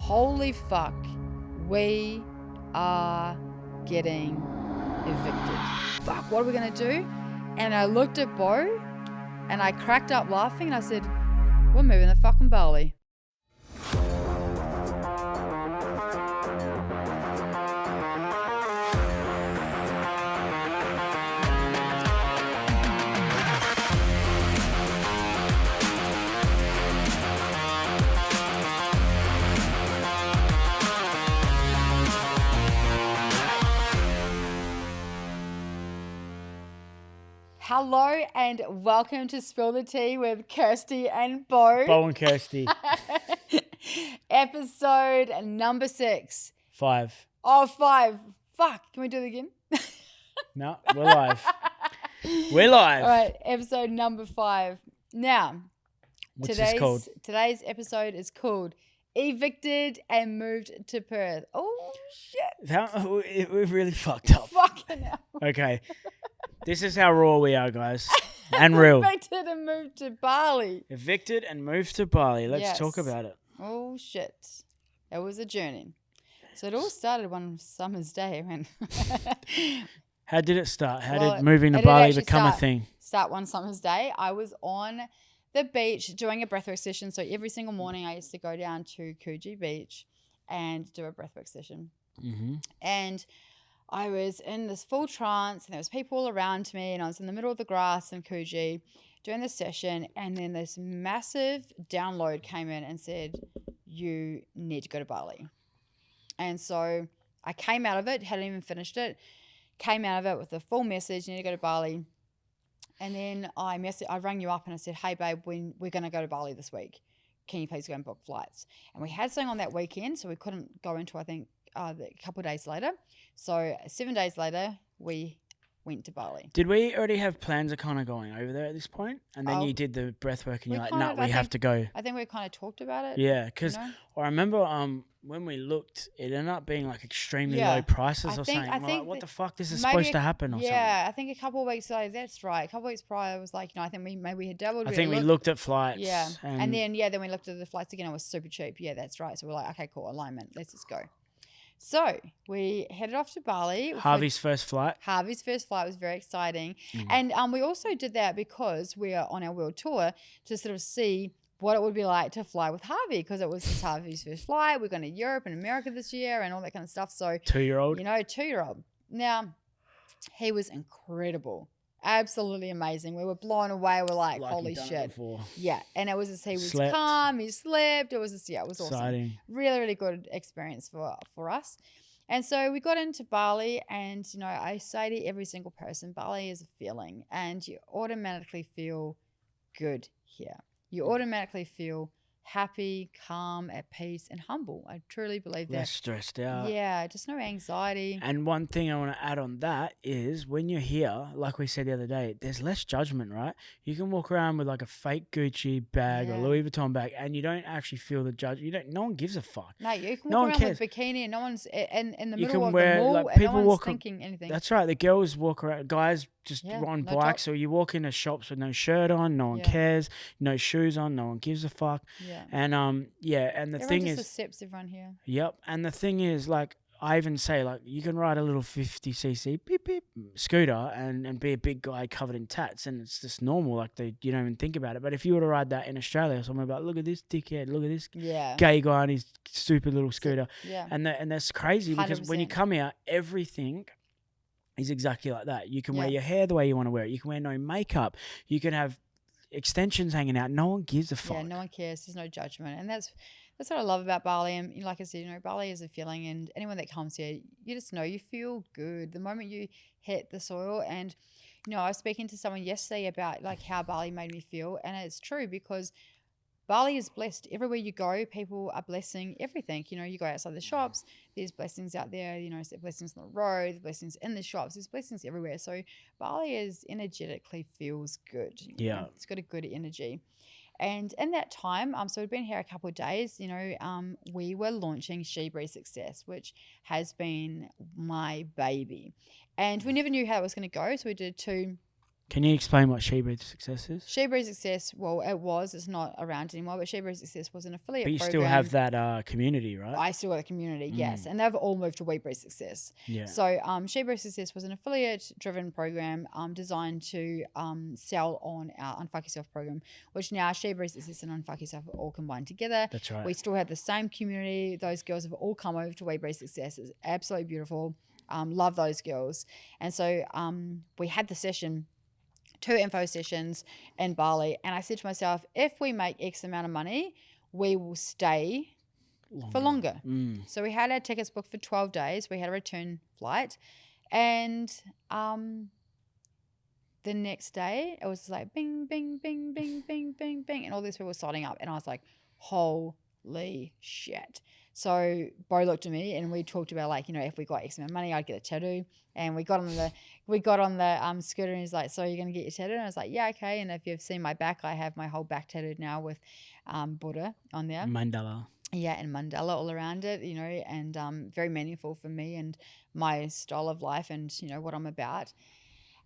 holy fuck, we are getting evicted. Fuck, what are we going to do? And I looked at Bo and I cracked up laughing and I said, we're moving to fucking Bali. Hello and welcome to Spill the Tea with Kirsty and Bo. Bo and Kirsty. Episode number 6. 5. Oh, 5. Fuck. Can we do it again? No, we're live. We're live. All right. Episode number 5. Now, What's this called? Today's episode is called Evicted and Moved to Perth. Oh, shit. We've really fucked up. Fucking hell. Okay. This is how raw we are, guys. And real. Evicted and moved to Bali. Evicted and moved to Bali. Let's talk about it. Oh, shit. It was a journey. So it all started one summer's day. How did it start? How Well, did moving to it did Bali actually become a thing? Start one summer's day. I was on the beach doing a breathwork session. So every single morning I used to go down to Coogee Beach and do a breathwork session. Mm-hmm. And I was in this full trance and there was people all around me and I was in the middle of the grass in Coogee doing this session, and then this massive download came in and said, you need to go to Bali. And so I came out of it, hadn't even finished it, came out of it with a full message, you need to go to Bali. And then I rang you up and I said, hey babe, we're going to go to Bali this week. Can you please go and book flights? And we had something on that weekend, so we couldn't go into, I think, a couple of days later. So 7 days later, we went to Bali. Did we already have plans of kind of going over there at this point? And then you did the breath work and you're like, no, we have to go. I think we kind of talked about it. Yeah, because I remember when we looked, it ended up being like extremely low prices or something. I think what the fuck, this is supposed to happen or something. Yeah, I think a couple of weeks later, that's right. A couple of weeks prior, I was like, I think we had doubled. I think we looked at flights. Yeah, and then we looked at the flights again. It was super cheap. Yeah, that's right. So we're like, okay, cool, alignment. Let's just go. So we headed off to Bali. Harvey's first flight was very exciting. And we also did that because we are on our world tour to sort of see what it would be like to fly with Harvey, because it was Harvey's first flight. We're going to Europe and America this year and all that kind of stuff. So 2-year-old. 2-year-old. Now, he was incredible. Absolutely amazing. We were blown away. We're like holy shit. Yeah. And it was just, he was calm, he slept. It was just, it was awesome. Exciting. Really, really good experience for us. And so we got into Bali, and I say to every single person, Bali is a feeling, and you automatically feel good here. You automatically feel happy, calm, at peace, and humble. I truly believe that. Less stressed out. Yeah, just no anxiety. And one thing I want to add on that is when you're here, like we said the other day, there's less judgment, right? You can walk around with like a fake Gucci bag or Louis Vuitton bag, and you don't actually feel the judgment. No one gives a fuck. No, you can walk around with a bikini and no one's in the middle of wear, the mall, like, and people no one's thinking anything. That's right. The girls walk around, guys just on bikes, or you walk into shops with no shirt on, no one cares, no shoes on, no one gives a fuck. Yeah. And and the everyone thing just is, accepts everyone here. Yep. And the thing is, like, I even say, like, you can ride a little 50cc beep beep scooter and be a big guy covered in tats, and it's just normal. Like, you don't even think about it. But if you were to ride that in Australia, someone would be like, look at this dickhead, look at this gay guy on his stupid little scooter. Yeah. And that's crazy 100%. because when you come out, everything is exactly like that. You can wear your hair the way you want to wear it. You can wear no makeup. You can have extensions hanging out. No one gives a fuck. Yeah, no one cares. There's no judgment. And that's what I love about Bali. And like I said, Bali is a feeling, and anyone that comes here, you just know you feel good the moment you hit the soil. And I was speaking to someone yesterday about like how Bali made me feel, and it's true because Bali is blessed. Everywhere you go, people are blessing everything. You go outside the shops, there's blessings out there, there's blessings on the road, there's blessings in the shops, there's blessings everywhere. So Bali energetically feels good. Yeah. It's got a good energy. And in that time, so we've been here a couple of days, we were launching She Breathe Success, which has been my baby. And we never knew how it was going to go. So we did 2 Can you explain what She Breathes Success is? She Breathes Success, well, it's not around anymore, but She Breathes Success was an affiliate But you program. still have that community, right? I still got a community, yes. And they've all moved to We Breathe Success. Yeah. So She Breathes Success was an affiliate-driven program designed to sell on our Unfuck Yourself program, which now She Breathes Success and Unfuck Yourself are all combined together. That's right. We still have the same community. Those girls have all come over to We Breathe Success. It's absolutely beautiful. Love those girls. And so we had the session, 2 info sessions in Bali. And I said to myself, if we make X amount of money, we will stay for longer. So we had our tickets booked for 12 days. We had a return flight. And the next day, it was like bing, bing, bing, bing, bing, bing, bing. And all these people were signing up. And I was like, holy shit. So Bo looked at me and we talked about like, if we got X amount of money, I'd get a tattoo. And we got on the scooter and he's like, so you're going to get your tattoo? And I was like, yeah, okay. And if you've seen my back, I have my whole back tattooed now with Buddha on there. Mandala. Yeah, and mandala all around it, and very meaningful for me and my style of life and, what I'm about.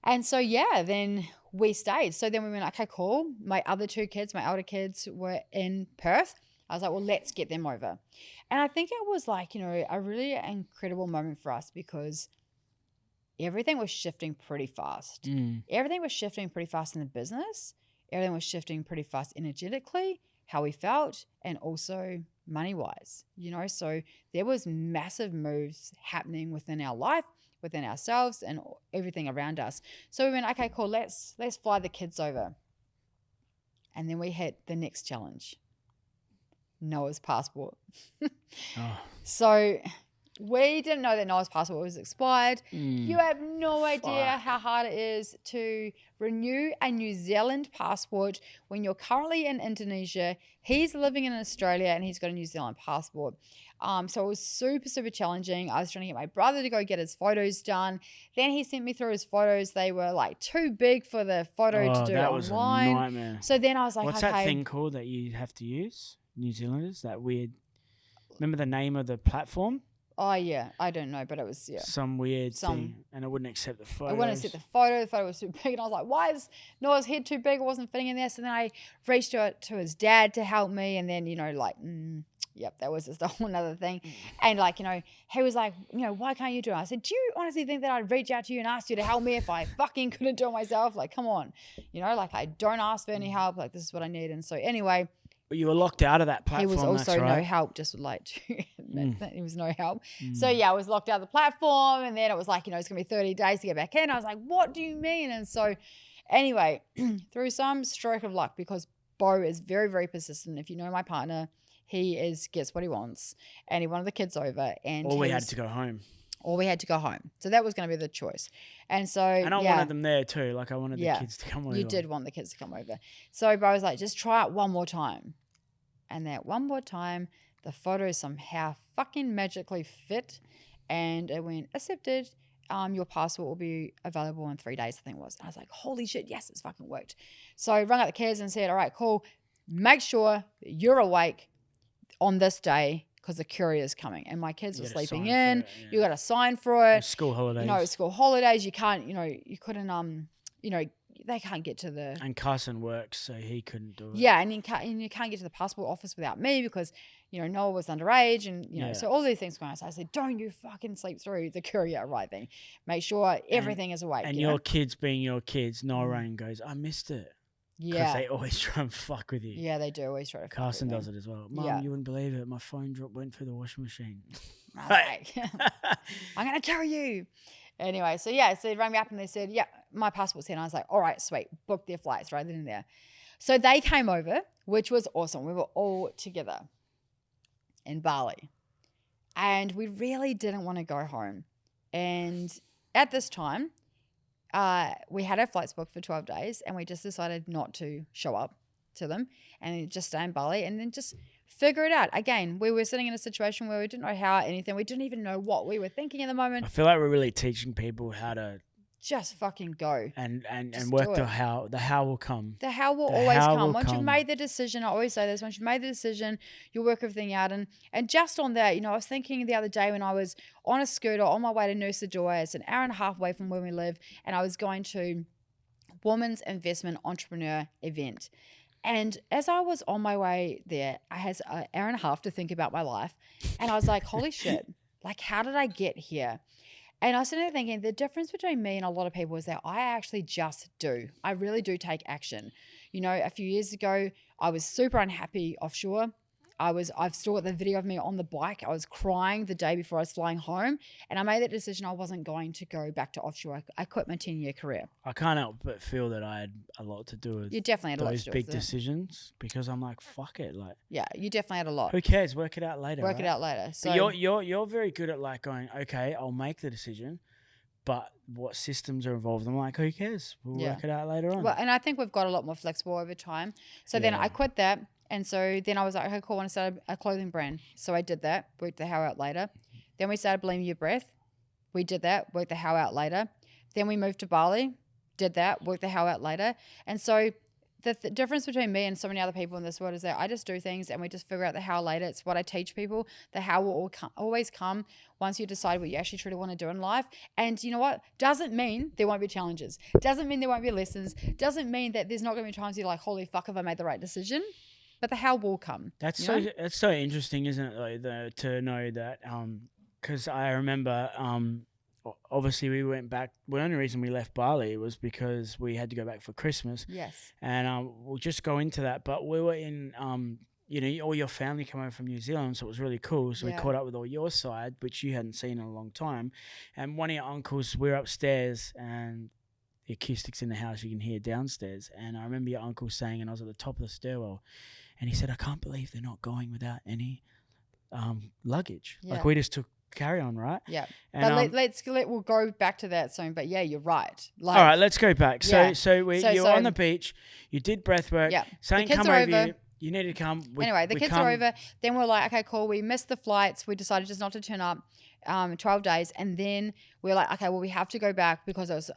And so, yeah, then we stayed. So then we went, okay, cool. My other 2 kids, my older kids were in Perth. I was like, well, let's get them over. And I think it was like, a really incredible moment for us because everything was shifting pretty fast. Everything was shifting pretty fast in the business. Everything was shifting pretty fast energetically, how we felt, and also money-wise, So there was massive moves happening within our life, within ourselves, and everything around us. So we went, okay, cool, let's fly the kids over. And then we hit the next challenge. Noah's passport. So we didn't know that Noah's passport was expired. You have no idea how hard it is to renew a New Zealand passport when you're currently in Indonesia. He's living in Australia and he's got a New Zealand passport. So it was super, super challenging. I was trying to get my brother to go get his photos done. Then he sent me through his photos. They were like too big for the photo to do that online. was a nightmare. So then I was like, what's that thing called that you have to use? New Zealanders? That weird. Remember the name of the platform? Oh, yeah. I don't know, but it was, yeah. Some weird thing. And it wouldn't accept the photo. It wouldn't accept the photo. The photo was too big. And I was like, why is Noah's head too big? It wasn't fitting in there. So then I reached out to his dad to help me. And then, yep, that was just a whole other thing. And he was like, why can't you do it? I said, do you honestly think that I'd reach out to you and ask you to help me if I fucking couldn't do it myself? Like, come on. I don't ask for any help. Like, this is what I need. And so anyway. But you were locked out of that platform. He was also right. no help, just would like to admit that he was no help. So yeah, I was locked out of the platform and then it was like, it's going to be 30 days to get back in. I was like, what do you mean? And so anyway, through some stroke of luck, because Bo is very, very persistent. If you know my partner, he gets what he wants. And he wanted the kids over. And we had to go home. Or we had to go home. So that was going to be the choice. And so, and I wanted them there too. Like I wanted the kids to come over. You did want the kids to come over. So Bo was like, just try it one more time. And that one more time, the photo somehow fucking magically fit. And it went, accepted. Your passport will be available in 3 days, I think it was. And I was like, holy shit, yes, it's fucking worked. So I rang up the kids and said, all right, cool. Make sure that you're awake on this day because the courier is coming. And my kids were sleeping in. You got to sign for it. School holidays. It's school holidays. You can't, you couldn't, they can't get to the... And Carson works, so he couldn't do it. Yeah, and you can't get to the passport office without me because, Noah was underage and, so all these things going on. So I said, don't you fucking sleep through the courier arriving. Make sure everything is awake. And your kids being your kids, Noah Rain goes, I missed it. Yeah. Because they always try and fuck with you. Yeah, they do always try to fuck Carson with does it as well. Mum, you wouldn't believe it. My phone went through the washing machine. I was like, I'm going to kill you. Anyway, so yeah, so they rang me up and they said, yeah, my passport's here. And I was like, all right, sweet. Book their flights right then and there. So they came over, which was awesome. We were all together in Bali. And we really didn't want to go home. And at this time, we had our flights booked for 12 days and we just decided not to show up to them and just stay in Bali and then just figure it out. Again, we were sitting in a situation where we didn't know how anything. We didn't even know what we were thinking at the moment. I feel like we're really teaching people how to just fucking go and work the how. The how will come. The how will always come. Once you've made the decision, I always say this, once you've made the decision, you'll work everything out. And just on that, I was thinking the other day when I was on a scooter on my way to Nusa Dua, it's an hour and a half away from where we live, and I was going to women's investment entrepreneur event. And as I was on my way there, I had an hour and a half to think about my life. And I was like, holy shit, like, how did I get here? And I was sitting there thinking the difference between me and a lot of people is that I actually just do. I really do take action. You know, a few years ago, I was super unhappy offshore. I've still got the video of me on the bike. I was crying the day before I was flying home. And I made that decision I wasn't going to go back to offshore. I quit my 10-year career. I can't help but feel that I had a lot to do with You definitely had a lot to those do big with it. decisions because I'm like, fuck it. Like, Yeah, you definitely had a lot. who cares? Work it out later. Work right? it out later. So But you're very good at like going, okay, I'll make the decision, but what systems are involved? I'm like, who cares? We'll work it out later on. Well, and I think we've got a lot more flexible over time. So then I quit that. And so then I was like, okay, cool, I want to start a clothing brand. So I did that, worked the hell out later. Then we started Believe Your Breath. We did that, worked the hell out later. Then we moved to Bali, did that, worked the hell out later. And so the difference between me and so many other people in this world is that I just do things and we just figure out the how later. It's what I teach people. The how will always come once you decide what you actually truly want to do in life. And you know what? Doesn't mean there won't be challenges. Doesn't mean there won't be lessons. Doesn't mean that there's not going to be times you're like, holy fuck, have I made the right decision? But the how will come. That's so interesting, isn't it? Like to know that, because I remember, obviously we went back. The only reason we left Bali was because we had to go back for Christmas. Yes. And we'll just go into that. But we were in, all your family came over from New Zealand, so it was really cool. So we caught up with all your side, which you hadn't seen in a long time. And one of your uncles, we were upstairs and the acoustics in the house you can hear downstairs. And I remember your uncle saying, and I was at the top of the stairwell, and he said, I can't believe they're not going without any luggage. Yeah. Like we just took carry on, right? Yeah. And but we'll go back to that soon. But yeah, you're right. Like, all right, let's go back. Yeah. So you're on the beach. You did breath work. Yeah. Saying come over. You need to come. Anyway, the kids are over. Then we're like, okay, cool. We missed the flights. We decided just not to turn up. 12 days, and then we were like, okay, well, we have to go back because it was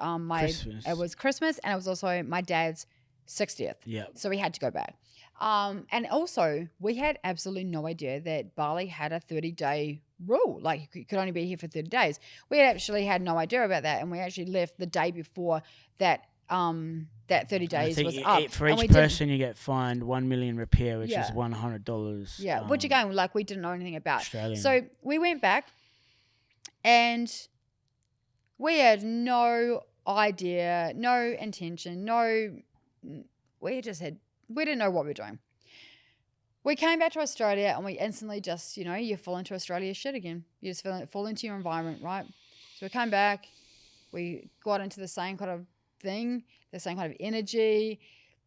it was Christmas and it was also my dad's 60th. Yeah. So we had to go back. And also we had absolutely no idea that Bali had a 30-day rule. Like you could only be here for 30 days. We actually had no idea about that, and we actually left the day before that. That 30 days was up. For each person, you get fined 1 million rupiah, which is $100. Yeah, which again, like we didn't know anything about. Australian. So we went back, and we had no idea, no intention, we didn't know what we were doing. We came back to Australia, and we instantly just, you fall into Australia shit again. You just fall into your environment, right? So we came back, we got into the same kind of thing, the same kind of energy,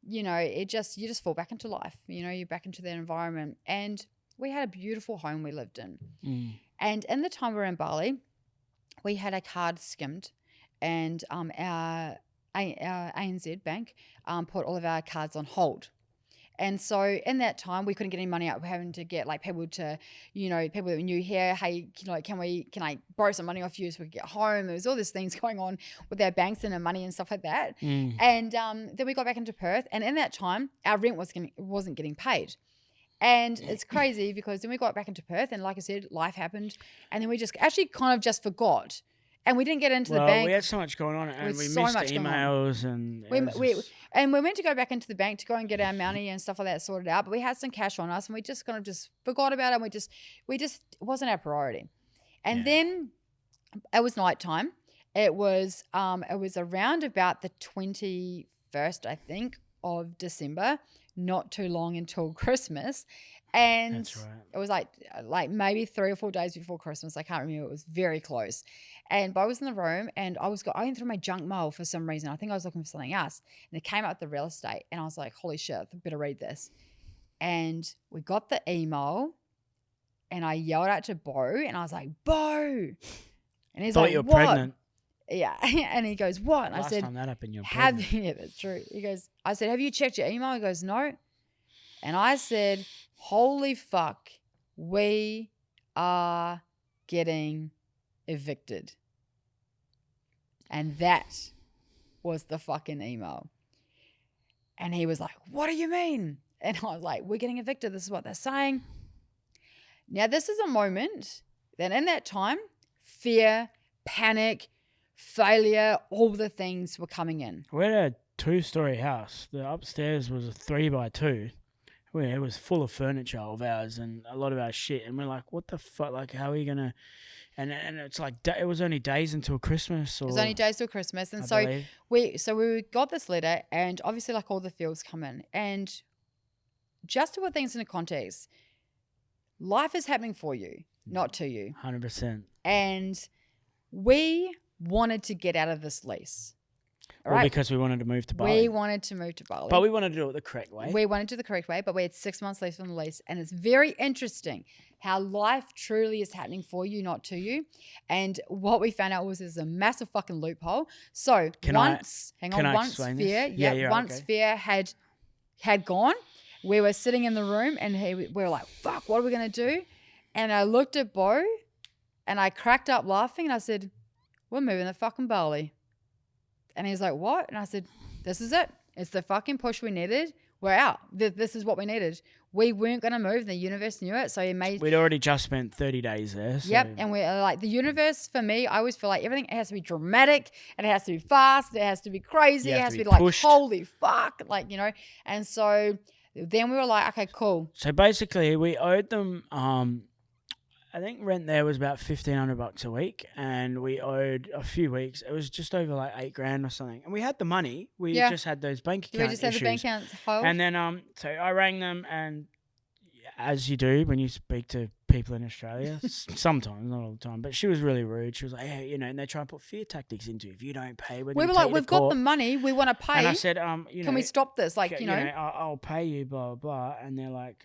you just fall back into life, you're back into that environment. And we had a beautiful home we lived in. And in the time we were in Bali, we had a card skimmed, and our ANZ bank put all of our cards on hold. And so in that time, we couldn't get any money out. We're having to get like people to, people that we knew here. Hey, can I borrow some money off you so we can get home? There was all these things going on with our banks and our money and stuff like that. And then we got back into Perth, and in that time, our rent wasn't getting paid. And it's crazy because then we got back into Perth, and like I said, life happened, and then we just actually kind of just forgot. And we didn't get into the bank. We had so much going on, and we so missed much emails, and we went to go back into the bank to go and get our money and stuff like that sorted out. But we had some cash on us, and we just kind of just forgot about it. And we just it wasn't our priority. And then it was nighttime. It was around about the 21st, I think, of December. Not too long until Christmas. And that's right. It was like maybe 3 or 4 days before Christmas. I can't remember. It was very close. And Bo was in the room, and I went through my junk mail for some reason. I think I was looking for something else. And it came out the real estate. And I was like, holy shit, I better read this. And we got the email, and I yelled out to Bo, and I was like, Bo. And he's like, you were what? Pregnant. Yeah. And he goes, what? And Last I said, time that happened, you're pregnant. yeah, that's true. I said, have you checked your email? He goes, no. And I said, holy fuck, we are getting evicted. And that was the fucking email. And he was like, what do you mean? And I was like, we're getting evicted. This is what they're saying. Now, this is a moment that in that time, fear, panic, failure, all the things were coming in. We had a 2-story house. The upstairs was a 3x2. Where it was full of furniture of ours and a lot of our shit. And we're like, what the fuck? Like, how are we going to... And it's like, it was only days until Christmas. Or, it was only days till Christmas. And I believe. we got this letter, and obviously like all the fields come in. And just to put things into context, life is happening for you, not to you. 100%. And we wanted to get out of this lease. Well, because we wanted to move to Bali. We wanted to move to Bali. But we wanted to do it the correct way. We wanted to do the correct way, but we had 6 months left on the lease. And it's very interesting how life truly is happening for you, not to you. And what we found out was there's a massive fucking loophole. So once fear had gone, we were sitting in the room and we were like, fuck, what are we going to do? And I looked at Bo and I cracked up laughing and I said, we're moving to fucking Bali. And he's like, what? And I said, this is it. It's the fucking push we needed. We're out. This is what we needed. We weren't going to move. The universe knew it. So he made... We'd already just spent 30 days there. So. Yep. And we're like, the universe, for me, I always feel like everything, it has to be dramatic. And it has to be fast. It has to be crazy. It has to be like, pushed. Holy fuck. Like, you know. And so then we were like, okay, cool. So basically, we owed them... I think rent there was about $1,500 a week, and we owed a few weeks. It was just over like $8,000 or something, and we had the money. We just had those bank account issues. We just had the bank accounts hold. And then so I rang them, and as you do when you speak to people in Australia, sometimes, not all the time, but she was really rude. She was like, hey, you know, and they try and put fear tactics into you. If you don't pay, we were like, we've got the money, we want to pay. And I said, you know, can we stop this? Like, you know, I'll pay you, blah blah. And they're like,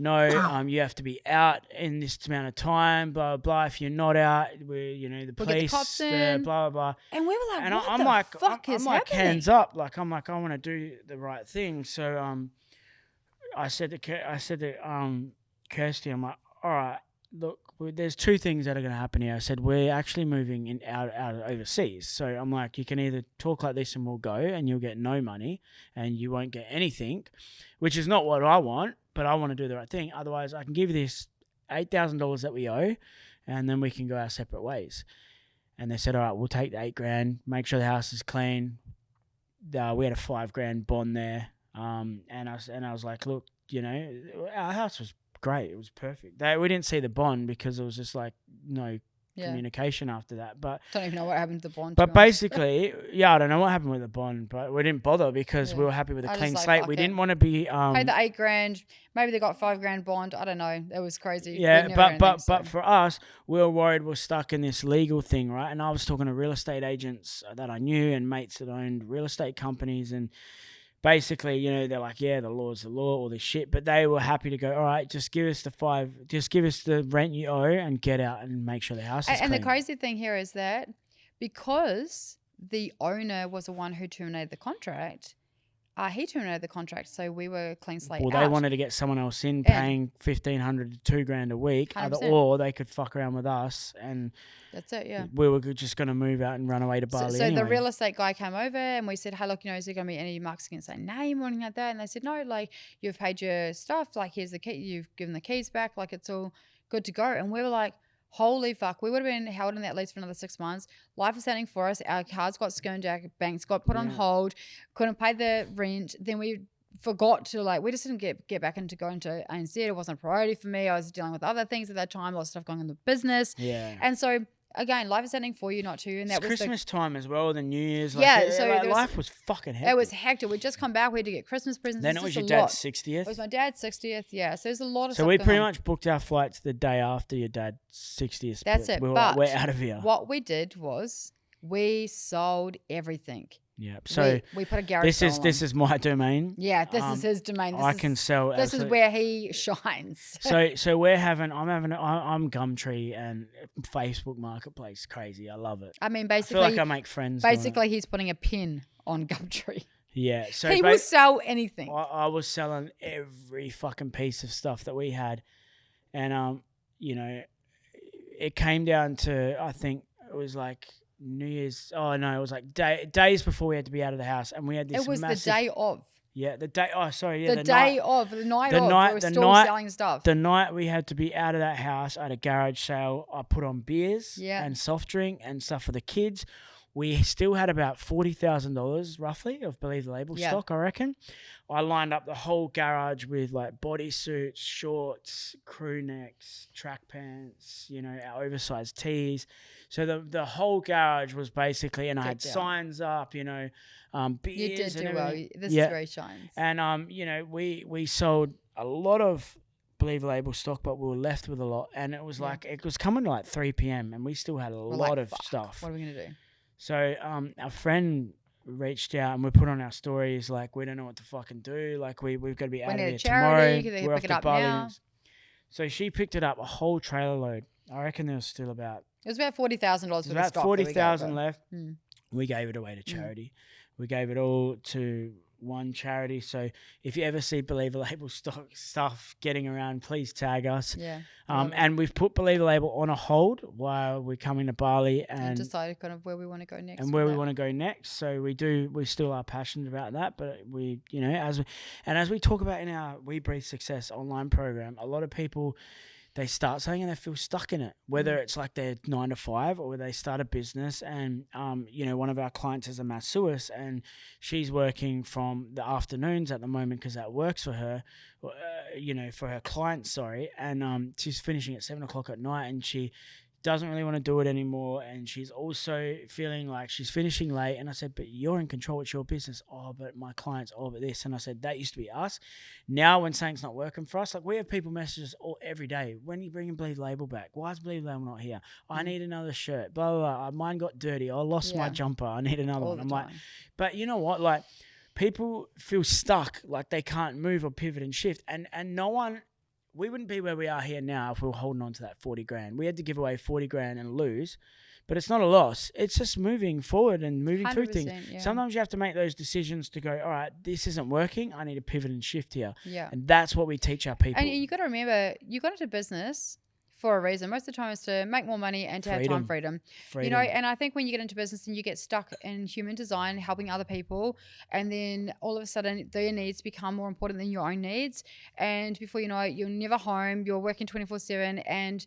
no, you have to be out in this amount of time, blah, blah. If you're not out, the police, get the cops in. Blah, blah. And we were like, and what I'm the like, fuck is I'm like, happening? hands up. Like, I'm like, I want to do the right thing. So I said to Kirsty, I'm like, all right, look, there's two things that are going to happen here. I said, we're actually moving out overseas. So I'm like, you can either talk like this and we'll go and you'll get no money and you won't get anything, which is not what I want, but I want to do the right thing. Otherwise, I can give you this $8,000 that we owe and then we can go our separate ways. And they said, all right, we'll take the $8,000, make sure the house is clean. We had a $5,000 bond there. And I was like, look, you know, our house was great. It was perfect. We didn't see the bond because it was just like no communication after that. But don't even know what happened to the bond. But basically, I don't know what happened with the bond, but we didn't bother because we were happy with a clean slate. We didn't want to be paid the $8,000. Maybe they got $5,000 bond. I don't know. It was crazy. Yeah, but for us, we were worried we're stuck in this legal thing, right? And I was talking to real estate agents that I knew and mates that owned real estate companies and. Basically, you know, they're like, yeah, the law's the law, all this shit. But they were happy to go, all right, just give us the rent you owe and get out and make sure the house is clean. And the crazy thing here is that because the owner was the one who terminated the contract, he terminated the contract, so we were clean slate. Well, they wanted to get someone else in paying $1,500 to $2,000 a week, or they could fuck around with us, and that's it. Yeah, we were just going to move out and run away to Bali. So the real estate guy came over, and we said, "Hey, look, you know, is there going to be any marks against that name or anything like that?" And they said, "No, like you've paid your stuff, like here's the key, you've given the keys back, like it's all good to go." And we were like, holy fuck, we would have been held in that lease for another 6 months. Life is happening for us. Our cards got skirmed out, banks got put on hold, couldn't pay the rent. Then we forgot to we just didn't get back into going to ANZ. It wasn't a priority for me. I was dealing with other things at that time, lots of stuff going on in the business. Yeah. And so again, life is happening for you, not to you. And that was Christmas time as well, the New Year's. So life was fucking hectic. It was hectic. We'd just come back. We had to get Christmas presents. Then it was your dad's 60th. It was my dad's 60th, yeah. So there's a lot of stuff. So we pretty much booked our flights the day after your dad's 60th. That's it. We're out of here. What we did was we sold everything. Yeah. So we put a garage sale on. This is my domain. Yeah, this is his domain. I can sell. This is where he shines. So I'm Gumtree and Facebook Marketplace crazy. I love it. I mean, basically, I feel like I make friends. Basically, he's putting a pin on Gumtree. Yeah. So he will sell anything. I was selling every fucking piece of stuff that we had, and you know, it came down to I think it was like. New Year's. Oh no, it was like days before we had to be out of the house, and we had this. It was the day of. Yeah, the day. Oh, sorry. Yeah, the night of. We were still selling stuff. The night we had to be out of that house, I had a garage sale. I put on beers and soft drink and stuff for the kids. We still had about $40,000 roughly of Believe the Label stock, I reckon. I lined up the whole garage with like bodysuits, shorts, crew necks, track pants, you know, our oversized tees. So the whole garage was basically, and I had signs up, you know, beers you did and do everything. well. This is very shines. And you know, we sold a lot of Believe the Label stock, but we were left with a lot, and it was like it was coming to like 3 p.m. and we still had a lot of stuff. What are we gonna do? So our friend reached out and we put on our stories like, we don't know what to fucking do. Like we've got to be out of here tomorrow. We're off to Bali now. So she picked it up, a whole trailer load. I reckon there was still about. It was about $40,000 worth of stock. About 40,000 left. We gave it away to charity. We gave it all to one charity. So if you ever see Believe the Label stuff getting around, please tag us. Yeah. And we've put Believe the Label on a hold while we're coming to Bali and decided kind of where we want to go next. And where we want to go next. So we still are passionate about that. But we, you know, as we talk about in our We Breathe Success online program, a lot of people, they start something and they feel stuck in it, whether it's like they're 9 to 5 or they start a business. And, you know, one of our clients is a masseuse and she's working from the afternoons at the moment because that works for her, you know, for her clients, sorry. And she's finishing at 7 o'clock at night and she doesn't really want to do it anymore, and she's also feeling like she's finishing late. And I said, but you're in control, it's your business. Oh, but my clients, oh, but this. And I said, that used to be us. Now when something's not working for us, like we have people message us every day, when are you bringing Believe Label back? Why is Believe Label not here? I need another shirt, blah, blah, blah. Mine got dirty, I lost my jumper, I need another one. I'm like, but you know what, like people feel stuck, like they can't move or pivot and shift, and no one. We wouldn't be where we are here now if we were holding on to that 40 grand. We had to give away 40 grand and lose, but it's not a loss. It's just moving forward and moving through things. Yeah. Sometimes you have to make those decisions to go, all right, this isn't working. I need to pivot and shift here. Yeah. And that's what we teach our people. And you got to remember, you got into business for a reason. Most of the time it's to make more money and to have time freedom. You know, and I think when you get into business and you get stuck in human design, helping other people, and then all of a sudden their needs become more important than your own needs. And before you know it, you're never home, you're working 24/7, and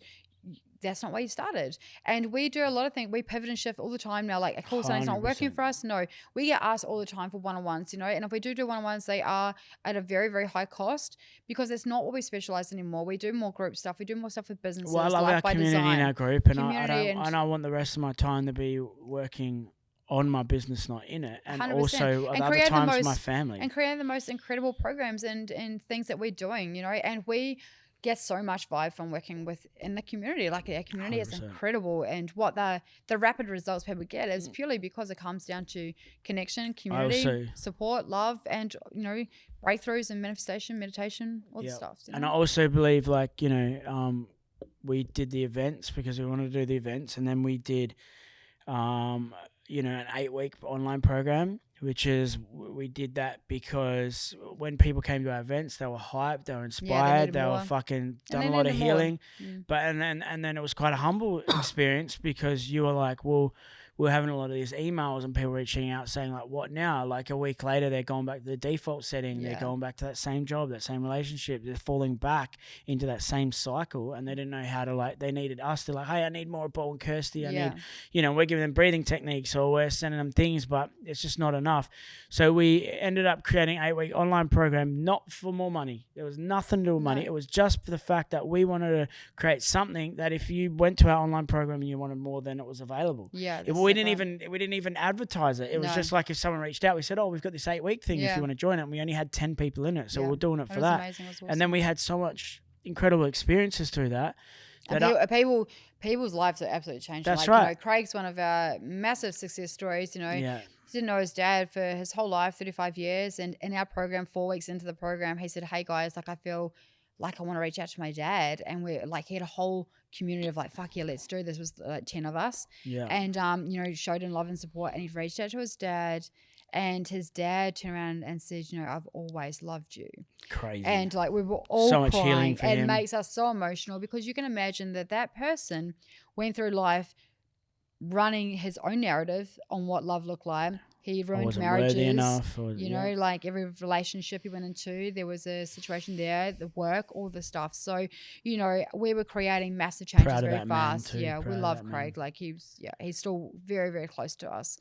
that's not where you started. And we do a lot of things. We pivot and shift all the time now. Like, cool, something's not working for us. No, we get asked all the time for one-on-ones, you know. And if we do one-on-ones, they are at a very, very high cost because it's not what we specialize in anymore. We do more group stuff. We do more stuff with businesses. Well, I love our community in our group, and I want the rest of my time to be working on my business, not in it, and 100%. Also and other times my family. And create the most incredible programs and things that we're doing, you know. And we get so much vibe from working in the community. Like our community 100%. Is incredible, and what the rapid results people get is purely because it comes down to connection, community, support, love, and you know, breakthroughs and manifestation, meditation, all the stuff. You know? And I also believe, like, you know, we did the events because we wanted to do the events, and then we did, you know, an 8-week online program. Which is, we did that because when people came to our events, they were hyped, they were inspired, they were fucking done a lot of healing. But and then it was quite a humble experience because you were like, well, we're having a lot of these emails and people reaching out saying like, what now? Like a week later, they're going back to the default setting. They're going back to that same job, that same relationship. They're falling back into that same cycle, and they didn't know how to, like, they needed us to like, hey, I need more of Paul and Kirsty. I need, you know, we're giving them breathing techniques or we're sending them things, but it's just not enough. So we ended up creating an 8-week online program, not for more money. There was nothing to do with money. It was just for the fact that we wanted to create something that if you went to our online program and you wanted more, then it was available. We didn't even advertise it. It was just like if someone reached out, we said, oh, we've got this 8-week thing if you want to join it. And we only had 10 people in it. So we're doing it for that. Amazing. It was awesome. And then we had so much incredible experiences through that. People's lives are absolutely changed. That's like, right. You know, Craig's one of our massive success stories, you know. He didn't know his dad for his whole life, 35 years. And in our program, 4 weeks into the program, he said, hey guys, like I feel like I want to reach out to my dad. And we're like, he had a whole community of like, fuck yeah, let's do this. It was like 10 of us. And, you know, showed him love and support, and he reached out to his dad, and his dad turned around and said, you know, I've always loved you. Crazy. And like, we were all so crying. Much healing for him. It makes us so emotional because you can imagine that person went through life running his own narrative on what love looked like, He I ruined wasn't marriages. worthy enough. Or, You know, like every relationship he went into, there was a situation there, the work, all the stuff. So, you know, we were creating massive changes Proud of very that man fast. too, Yeah, we proud of love that Craig. man. Like he's still very, very close to us.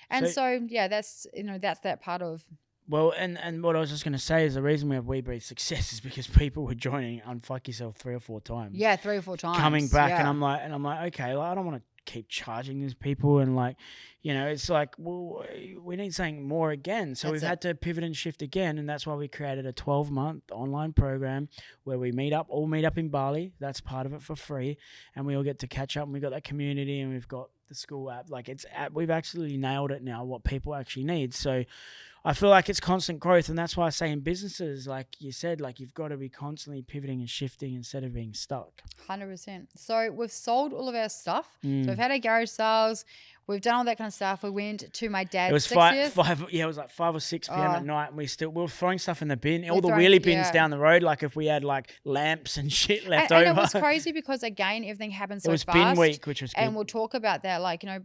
And So, so, yeah, that's, you know, that's that part of. well, and what I was just going to say is the reason we have We Breathe Success is because people were joining Unfuck Yourself 3 or 4 times. Yeah, 3 or 4 times. Coming back, yeah. and I'm like, okay, like, I don't want to keep charging these people, and like, you know, it's like, well, we need something more again. So we've had to pivot and shift again, and that's why we created a 12-month online program where we all meet up in Bali. That's part of it for free, and we all get to catch up. And we've got that community, and we've got the school app. Like we've actually nailed it now. What people actually need. So I feel like it's constant growth, and that's why I say in businesses, like you said, like you've got to be constantly pivoting and shifting instead of being stuck. 100%. So we've sold all of our stuff. Mm. So we've had our garage sales. We've done all that kind of stuff. We went to my dad's. It was 60th. it was like 5 or 6 p.m. at night, and we were throwing stuff in the bin, all the throwing- wheelie bins yeah. down the road. Like if we had like lamps and shit left And over. it was crazy because again, everything happened so It was fast. bin week, which was good. And we'll talk about that. Like, you know,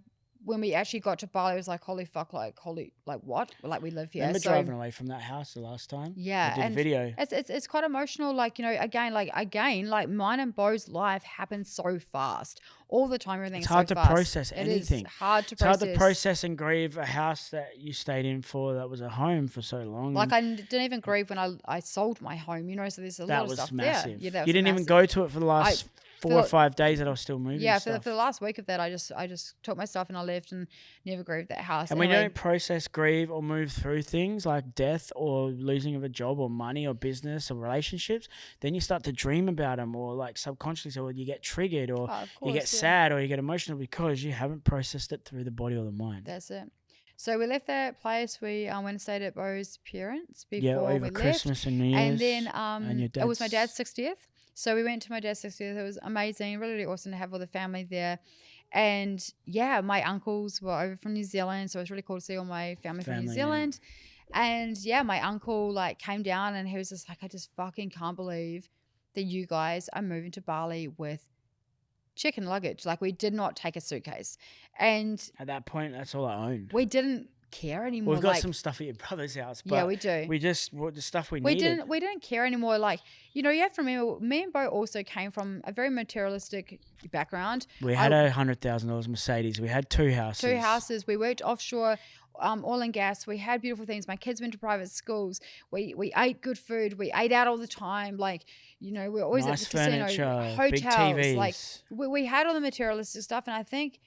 when we actually got to Bali, it was like, holy fuck, like what? Like we live here. Remember So, driving away from that house the last time? yeah, I did a and video. It's quite emotional. Like, you know, again, like mine and Bo's life happens so fast all the time. Everything's It's hard so to fast. process anything. It is hard to It's process. hard to process and grieve a house that you stayed in for that was a home for so long. Like I didn't even grieve when I sold my home, you know. So there's a lot of stuff massive. there. Yeah, that was you didn't even massive. go to it for the last 4 or 5 days that I was still moving. Yeah, stuff. for the last week of that, I just took my stuff and I left and never grieved that house. And anyway, when you don't process, grieve, or move through things like death or losing of a job or money or business or relationships, then you start to dream about them, or like subconsciously, or you get triggered, or you get sad, or you get emotional because you haven't processed it through the body or the mind. That's it. So we left that place. We went and stayed at Bo's parents before over we left. Christmas and New Year's. And then and your it was my dad's 60th. So we went to my dad's 60th. It was amazing, really, really awesome to have all the family there. And yeah, my uncles were over from New Zealand, so it was really cool to see all my family from New Zealand. Yeah. And yeah, my uncle like came down and he was just like, I just fucking can't believe that you guys are moving to Bali with chicken luggage. Like we did not take a suitcase. And at that point, that's all I owned. We didn't care anymore. We've got some stuff at your brother's house, but yeah, we do. We just the stuff we needed. We didn't care anymore. Like, you know, you have to remember, me and Bo also came from a very materialistic background. We had a $100,000 Mercedes. We had 2 houses. 2 houses. We worked offshore, oil and gas. We had beautiful things. My kids went to private schools. We ate good food. We ate out all the time. Like, you know, we were always nice at the casino, furniture, hotels. big TVs. Like, we had all the materialistic stuff, and I think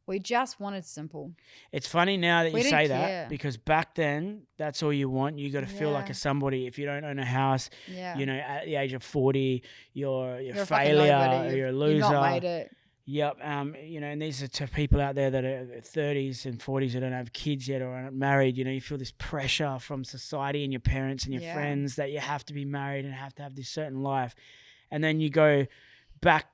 we just wanted simple. It's funny now that you say that care. because back then, that's all you want. You got to feel like a somebody. If you don't own a house, you know, at the age of 40, you're a failure, you're a loser. You've not made it. Yep. You know, and these are to people out there that are 30s and 40s who don't have kids yet or aren't married. You know, you feel this pressure from society and your parents and your friends that you have to be married and have to have this certain life. And then you go back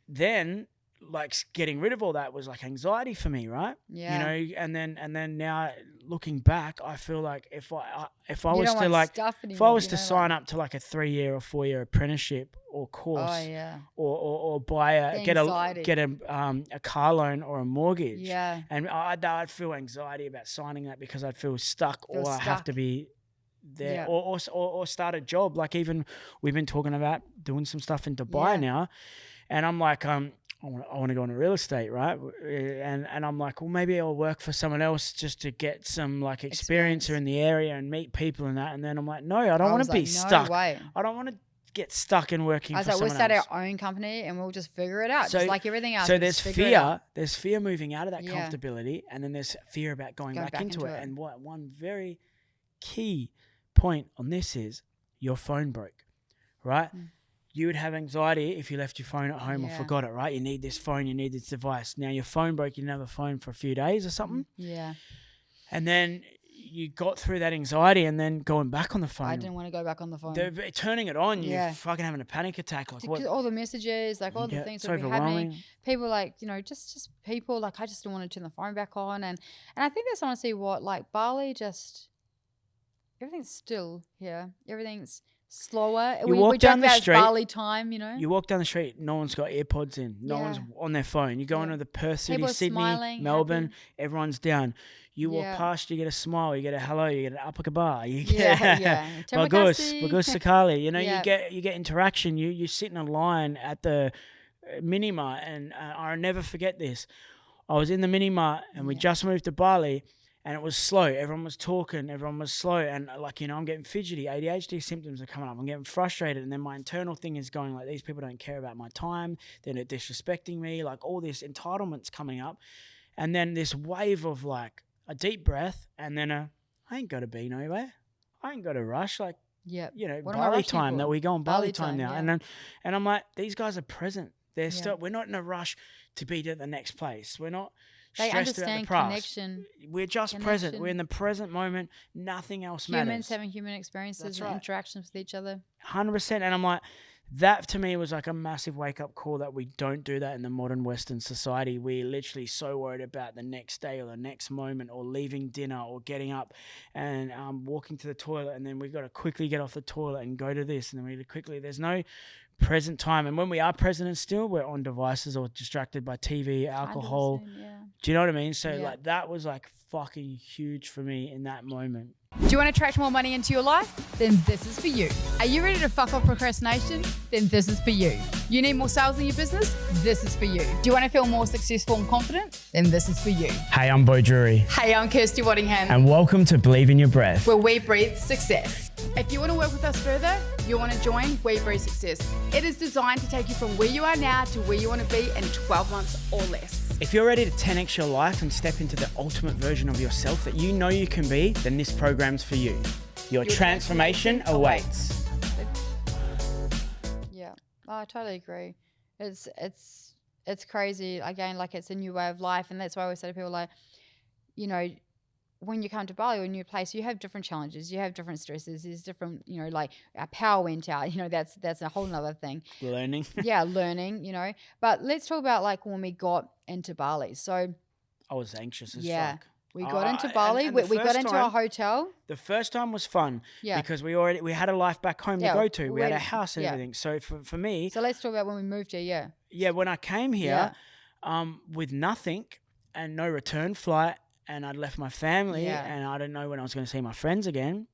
then, like getting rid of all that was like anxiety for me, right? Yeah. You know, and then now looking back, I feel like if I was to like if I was to sign up to like a 3-year or 4-year apprenticeship or course, or buy get a car loan or a mortgage, and I'd feel anxiety about signing that because I'd feel stuck or I have to be there or start a job. Like even we've been talking about doing some stuff in Dubai now, and I'm like I want to go into real estate, right? And I'm like, well, maybe I'll work for someone else just to get some like experience in the area and meet people and that. And then I'm like, no, I don't want to be stuck. I don't want to get stuck in working for someone else. We'll start our own company and we'll just figure it out, just like everything else. So there's fear. There's fear moving out of that comfortability, and then there's fear about going back into it. And one very key point on this is your phone broke, right? You would have anxiety if you left your phone at home or forgot it, right? You need this phone, you need this device. Now your phone broke, you didn't have a phone for a few days or something. Yeah. And then you got through that anxiety and then going back on the phone. I didn't want to go back on the phone. Turning it on, you're fucking having a panic attack. Like what? All the messages, like all the things that were happening. People like, you know, just people like, I just didn't want to turn the phone back on. And I think that's honestly what, like Bali just, everything's still here. Everything's slower. You We walk joke down the about it's street, Bali time, you know. You walk down the street, no one's got AirPods in. No one's on their phone. You go into the Perth City, People are Sydney, smiling, Melbourne, happy. everyone's down. You walk past, you get a smile, you get a hello, you get an upakabar, you get Terima kasih. bagus sekali. You know, Yeah. you get interaction. You sit in a line at the mini mart, and I'll never forget this. I was in the mini mart, and we just moved to Bali, and it was slow. Everyone was talking. Everyone was slow. And like, you know, I'm getting fidgety. ADHD symptoms are coming up. I'm getting frustrated. And then my internal thing is going like, these people don't care about my time. They're disrespecting me. Like all this entitlement's coming up. And then this wave of like a deep breath. And then I ain't got to be nowhere. I ain't got to rush. Like, you know, Bali time that we go on Bali time now. Yeah. And I'm like, these guys are present. They're still, we're not in a rush to be to the next place. We're not stressed about the past. Connection. We're just present. We're in the present moment. Nothing else matters. Humans having human experiences and interactions with each other. 100%. And I'm like, that to me was like a massive wake up call that we don't do that in the modern Western society. We're literally so worried about the next day or the next moment or leaving dinner or getting up and walking to the toilet. And then we've got to quickly get off the toilet and go to this. And then we quickly, there's no present time. And when we are present and still, we're on devices or distracted by TV, alcohol. Do you know what I mean? So like that was like fucking huge for me in that moment. Do you want to attract more money into your life? Then this is for you. Are you ready to fuck off procrastination? Then this is for you. You need more sales in your business? This is for you. Do you want to feel more successful and confident? Then this is for you. Hey, I'm Bo Drury. Hey, I'm Kirsty Waddingham. And welcome to Believe in Your Breath, where we breathe success. If you want to work with us further, you want to join We Breathe Success. It is designed to take you from where you are now to where you want to be in 12 months or less. If you're ready to 10x your life and step into the ultimate version of yourself that you know you can be, then this program's for you. Your transformation awaits. Yeah, I totally agree. It's crazy. Again, like it's a new way of life, and that's why I always say to people, like, you know, when you come to Bali or a new place, you have different challenges, you have different stresses, there's different, you know, like our power went out, you know, that's a whole nother thing. Learning. Learning, you know. But let's talk about like when we got into Bali. So I was anxious as fuck. We got into Bali. We got into a hotel. The first time was fun because we had a life back home to go to. We had a house and everything. So for me. So let's talk about when we moved here. Yeah, when I came here with nothing and no return flight, and I'd left my family and I didn't know when I was going to see my friends again.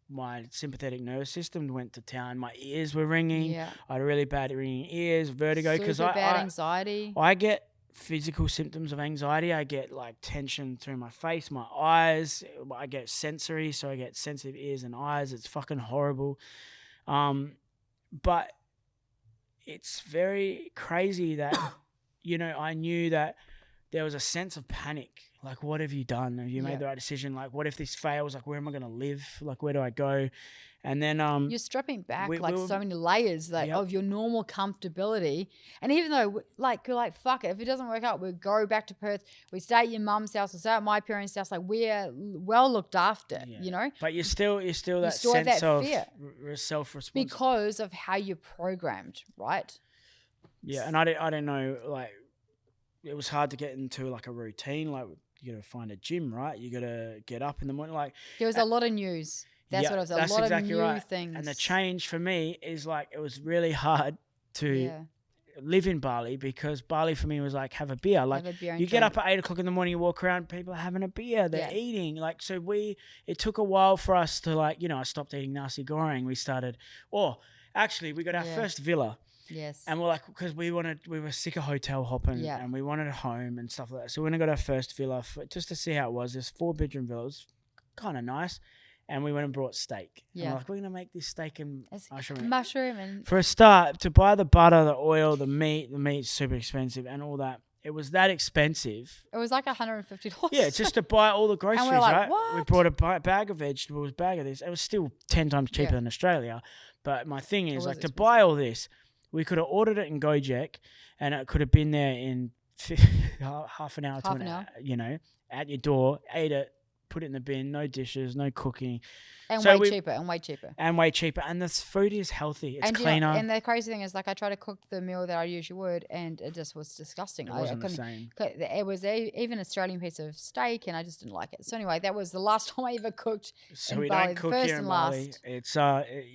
My sympathetic nervous system went to town. My ears were ringing. Yeah. I had really bad ringing ears, vertigo. Because anxiety. I get physical symptoms of anxiety. I get like tension through my face, my eyes. I get sensory, so I get sensitive ears and eyes. It's fucking horrible. But it's very crazy that, you know, I knew that there was a sense of panic. Like, what have you done? Have you made the right decision? Like, what if this fails? Like, where am I going to live? Like, where do I go? And then you're stripping back so many layers of your normal comfortability. And even though you're like, fuck it, if it doesn't work out, we'll go back to Perth. We stay at your mum's house, we'll stay at my parents' house. Like, we're well looked after, you know? But you're still that sense of self-responsibility. Because of how you're programmed, right? Yeah, and I didn't know, like, it was hard to get into like a routine. Like, you got to find a gym, right? You got to get up in the morning. Like, there was a lot of news. That's what it was. A lot of new things. And the change for me is like, it was really hard to live in Bali because Bali for me was like, have a beer. Like, you get up at 8 o'clock in the morning, you walk around, people are having a beer, they're eating. Like, so it took a while for us to, like, you know, I stopped eating nasi goreng. We got our first villa. Yes. And we're like, because we were sick of hotel hopping and we wanted a home and stuff like that. So we went and got our first villa just to see how it was. There's 4-bedroom villas, kind of nice. And we went and brought steak. Yeah. And we're like, we're going to make this steak and mushroom. And for a start, to buy the butter, the oil, the meat's super expensive and all that. It was that expensive. It was like $150. Yeah, just to buy all the groceries, and we're like, right? What? We brought a bag of vegetables, bag of this. It was still 10 times cheaper than Australia. But my thing is, like, to buy all this, we could have ordered it in Gojek, and it could have been there in half an hour to an hour, you know, at your door, ate it, put it in the bin, no dishes, no cooking. And So way cheaper, and way cheaper. And way cheaper. And the food is healthy. It's and cleaner. And the crazy thing is, like, I try to cook the meal that I usually would, and it just was disgusting. It wasn't the same. It was even an Australian piece of steak, and I just didn't like it. So anyway, that was the last time I ever cooked in we Bali. don't cook first here in and Bali. last. It's,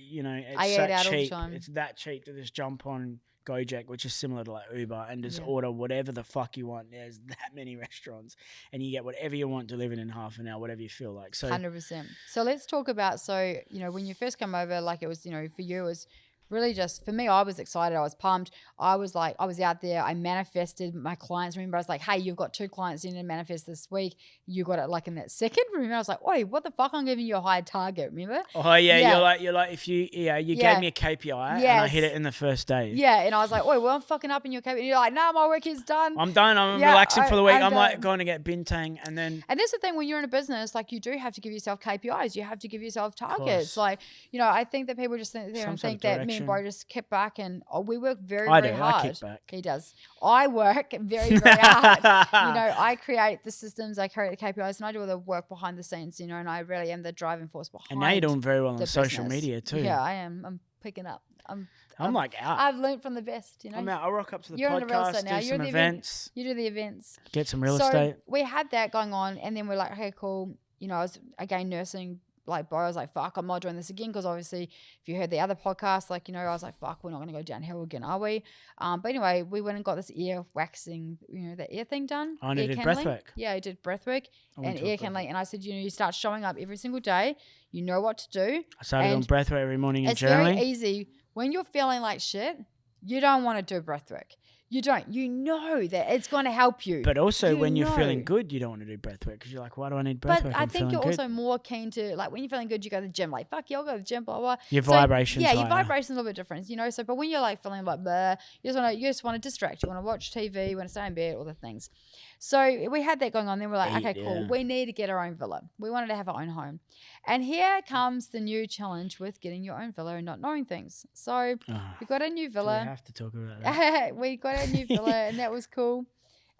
you know, it's I ate that out all the cheap. time. It's that cheap to just jump on Gojek, which is similar to like Uber, and just order whatever the fuck you want. There's that many restaurants, and you get whatever you want delivered in half an hour, whatever you feel like. So 100%. So let's talk about, you know, when you first come over, like, it was, you know, for you, it was really just, for me, I was excited. I was pumped. I was out there. I manifested my clients. Remember, I was like, hey, you've got 2 clients you need to manifest this week. You got it like in that second. Remember, I was like, oi, what the fuck? I'm giving you a high target. Remember? Oh yeah. You're like if you gave me a KPI and I hit it in the first day. Yeah, and I was like, oi, well, I'm fucking up in your KPI. And you're like, no, my work is done. I'm done. I'm relaxing for the week. I'm like going to get bintang and then. And that's the thing, when you're in a business, like, you do have to give yourself KPIs. You have to give yourself targets. Like, you know, I think that people just think there and think that me and Bo just kept back, and we work very hard. I kick back. He does. I work very, very hard. You know, I create the systems, I create the KPIs, and I do all the work behind the scenes, you know, and I really am the driving force behind. And now you're doing very well on social business. media too. Yeah, I am. I'm picking up. I'm like out. I've learned from the best, you know. I'm out. I'll rock up to the You're podcast, in the real estate now. do You're some the events. You do the events. Get some real estate. We had that going on, and then we're like, okay, cool. You know, I was again nursing. Like, Bo, I was like, fuck, I'm not doing this again, because obviously if you heard the other podcast, like, you know, I was like, fuck, we're not going to go downhill again, are we? But anyway, we went and got this ear waxing, you know, the ear thing done. I did breathwork. Yeah, I did breathwork and ear candling. And I said, you know, you start showing up every single day. You know what to do. I started doing breathwork every morning and journaling. It's very easy. When you're feeling like shit, you don't want to do breathwork. You don't. You know that it's going to help you. But also when you're feeling good, you don't want to do breathwork, because you're like, why do I need breathwork? But I think you're also more keen to, like, when you're feeling good, you go to the gym. Like, fuck yeah, I'll go to the gym, blah, blah. Your vibrations. Yeah, your vibrations a little bit different, you know. So, but when you're like feeling like, blah, you just want to distract. You want to watch TV, you want to stay in bed, all the things. So we had that going on. Then we're like, okay, cool. We need to get our own villa. We wanted to have our own home. And here comes the new challenge with getting your own villa and not knowing things. So we got a new villa. We have to talk about that. We got a new villa, and that was cool.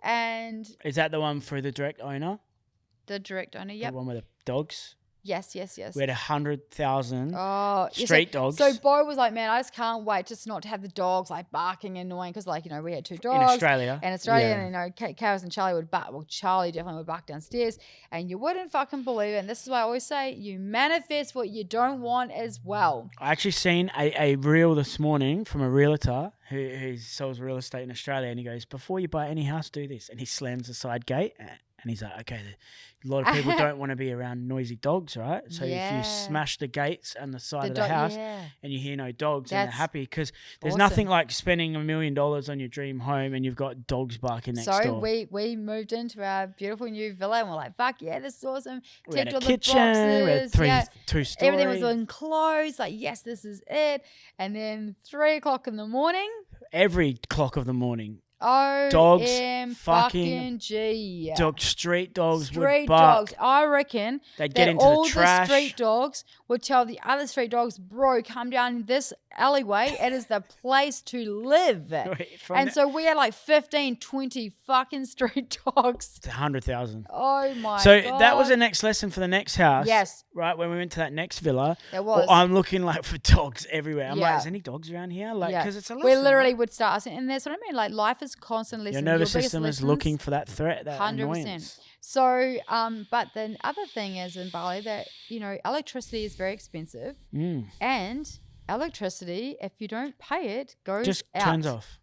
And is that the one for the direct owner? The direct owner, yep. The one with the dogs? Yes. We had 100,000 street dogs. So Bo was like, man, I just can't wait just not to have the dogs like barking and annoying, because, like, you know, we had 2 dogs. In Australia. And you know, Chaos and Charlie would bark. Well, Charlie definitely would bark downstairs, and you wouldn't fucking believe it. And this is why I always say, you manifest what you don't want as well. I actually seen a reel this morning from a realtor who sells real estate in Australia, and he goes, before you buy any house, do this. And he slams the side gate. And he's like, okay, a lot of people don't want to be around noisy dogs, right? So if you smash the gates and the side of the house and you hear no dogs, and they're happy, because there's nothing like spending $1 million on your dream home and you've got dogs barking next door. So we moved into our beautiful new villa, and we're like, fuck yeah, this is awesome. We had a kitchen, we had 2 stories. Everything was enclosed. Like, yes, this is it. And then 3 o'clock in the morning. Every clock of the morning. Dogs, fucking G. Street dogs would bark. I reckon they'd get into all the trash. The street dogs would tell the other street dogs, bro, come down this alleyway. It is the place to live. So we had like 15, 20 fucking street dogs. 100,000. Oh my God. So that was the next lesson for the next house. Yes. Right, when we went to that next villa. It was. I'm looking like for dogs everywhere. I'm like, is any dogs around here? Like, because it's a lesson. We literally would start asking, and that's what I mean. Like, life is constantly listening. Your nervous system is looking for that threat, that 100%. Annoyance. So, but the other thing is in Bali that, you know, electricity is very expensive, and electricity, if you don't pay it, goes just out.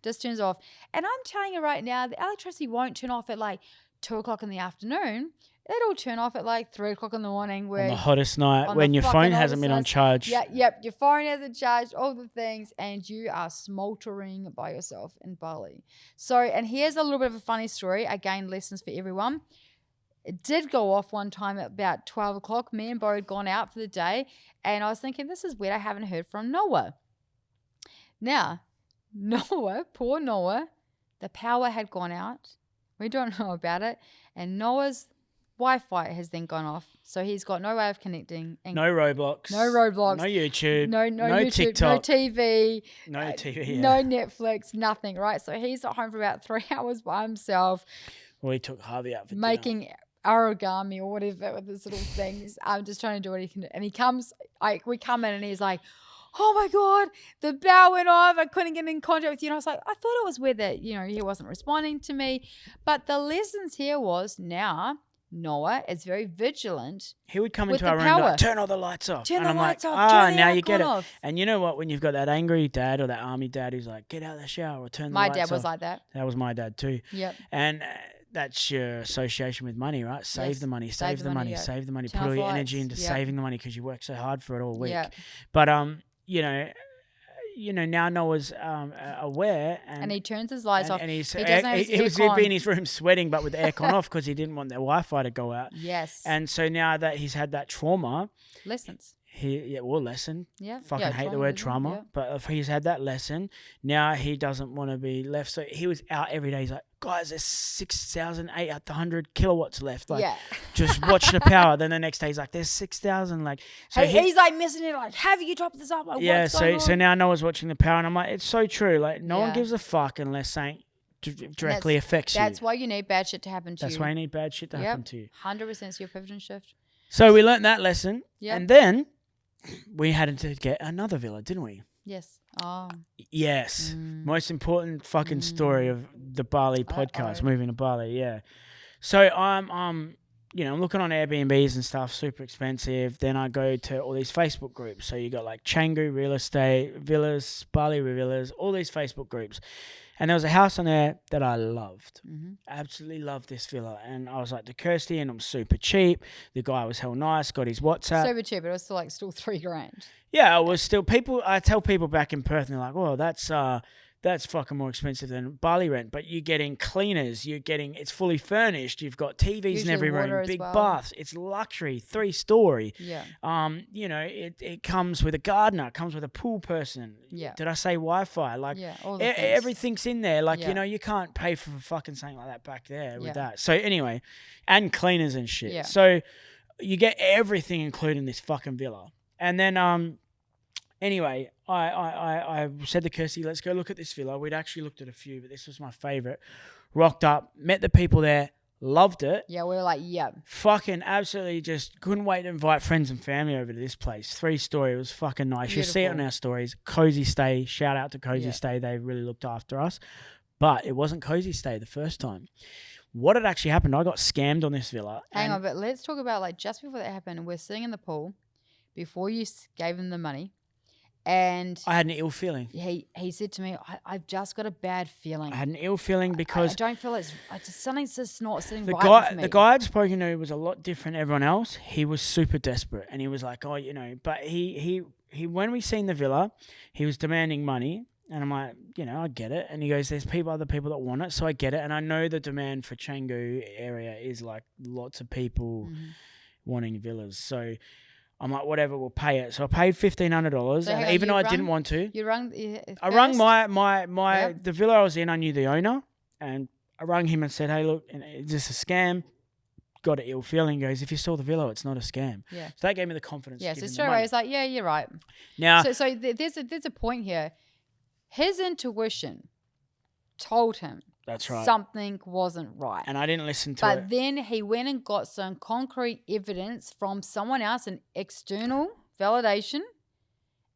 Just turns off. And I'm telling you right now, the electricity won't turn off at like 2 o'clock in the afternoon. It'll turn off at like 3 o'clock in the morning. On the hottest night, when your phone hasn't been on charge. Yep, your phone hasn't charged, all the things, and you are smoldering by yourself in Bali. So, and here's a little bit of a funny story. Again, lessons for everyone. It did go off one time at about 12 o'clock. Me and Bo had gone out for the day, and I was thinking, this is weird. I haven't heard from Noah. Now, Noah, poor Noah, the power had gone out. We don't know about it. And Noah's Wi-Fi has then gone off, so he's got no way of connecting. No Roblox. No YouTube. No YouTube, TikTok. no TV. No TV. No Netflix. Nothing. Right. So he's at home for about 3 hours by himself. Well, he took Harvey out for making dinner. origami or whatever with his little things. I'm just trying to do what he can do. And he comes, we come in and he's like, oh my God, the bell went off. I couldn't get in contact with you. And I was like, I thought it was weird that, he wasn't responding to me. But the lessons here was now Noah is very vigilant. He would come with into our the room and be power. like, turn all the lights off. Turn and the I'm lights like, off. Turn the now you aircon get it. off. And you know what? When you've got that angry dad or that army dad who's like, get out of the shower or turn the My lights off. dad was like that. That was my dad too. Yep. And that's your association with money, right? Save the money, save the money, yeah. save the money. Turn Put all off your lights. energy into Yep. saving the money because you work so hard for it all week. Yep. But now Noah's aware, and he turns his lights off. And he's, he doesn't have his he'd aircon. be in his room sweating, but with the aircon off because he didn't want the Wi-Fi to go out. Yes. And so now that he's had that trauma, lessons. Lesson. Yeah. Fucking hate the word trauma. Yeah. But if he's had that lesson, now he doesn't want to be left. So he was out every day. He's like, guys, there's 6,800 kilowatts left. Like, just watch the power. Then the next day he's like, there's 6,000. Like, so he's like missing it. Like, have you dropped this up? Like, yeah. what's going on? So now Noah's watching the power, and I'm like, it's so true. Like, no one Yeah. gives a fuck unless something directly affects you. That's why you need bad shit to happen to you. That's why you need bad shit to happen to you. 100% so your pivot and shift. So we learnt that lesson, and then we had to get another villa, didn't we? Yes. Oh. Yes. Most important fucking story of the Bali podcast, moving to Bali, yeah. So I'm looking on Airbnbs and stuff, super expensive. Then I go to all these Facebook groups. So you got like Canggu Real Estate, Villas, Bali Villas, all these Facebook groups. And there was a house on there that I loved. Absolutely loved this villa. And I was like to Kirsty, and it was super cheap. The guy was hell nice, got his WhatsApp. Super cheap, but it was still $3,000. Yeah, it was still I tell people back in Perth, and they're like, well, that's fucking more expensive than Bali rent. But you're getting cleaners, it's fully furnished, you've got TVs in every room, big baths, it's luxury, 3-story. Yeah. It comes with a gardener, it comes with a pool person. Yeah. Did I say Wi-Fi? Like, all the everything's in there. Like, Yeah. you can't pay for fucking something like that back there with Yeah. that. So anyway, and cleaners and shit. Yeah. So you get everything included in this fucking villa. And then, anyway, I said to Kirsty, let's go look at this villa. We'd actually looked at a few, but this was my favorite. Rocked up, met the people there, loved it. Yeah, we were like, yeah. Fucking absolutely just couldn't wait to invite friends and family over to this place. 3-story, it was fucking nice. You'll see it on our stories. Cozy Stay, shout out to Cozy Stay. They really looked after us. But it wasn't Cozy Stay the first time. What had actually happened, I got scammed on this villa. Hang on, but let's talk about like just before that happened, we're sitting in the pool before you gave him the money. And I had an ill feeling. He said to me, I've just got a bad feeling. I had an ill feeling because I don't feel something's just not sitting right with me. The guy I'd spoken to was a lot different than everyone else. He was super desperate, and he was like, but he when we seen the villa, he was demanding money, and I'm like, I get it. And he goes, there's other people that want it, so I get it. And I know the demand for Canggu area is like lots of people wanting villas, so I'm like, whatever, we'll pay it. So I paid $1,500, and even though I didn't want to, I rung the villa I was in. I knew the owner, and I rung him and said, "Hey, look, is this a scam?" Got an ill feeling. He goes, "If you saw the villa, it's not a scam." Yeah. So that gave me the confidence. Yeah. So straight away, it's like, yeah, you're right. Now, so there's a point here. His intuition told him that's right, something wasn't right, and I didn't listen to it. But then he went and got some concrete evidence from someone else, an external validation,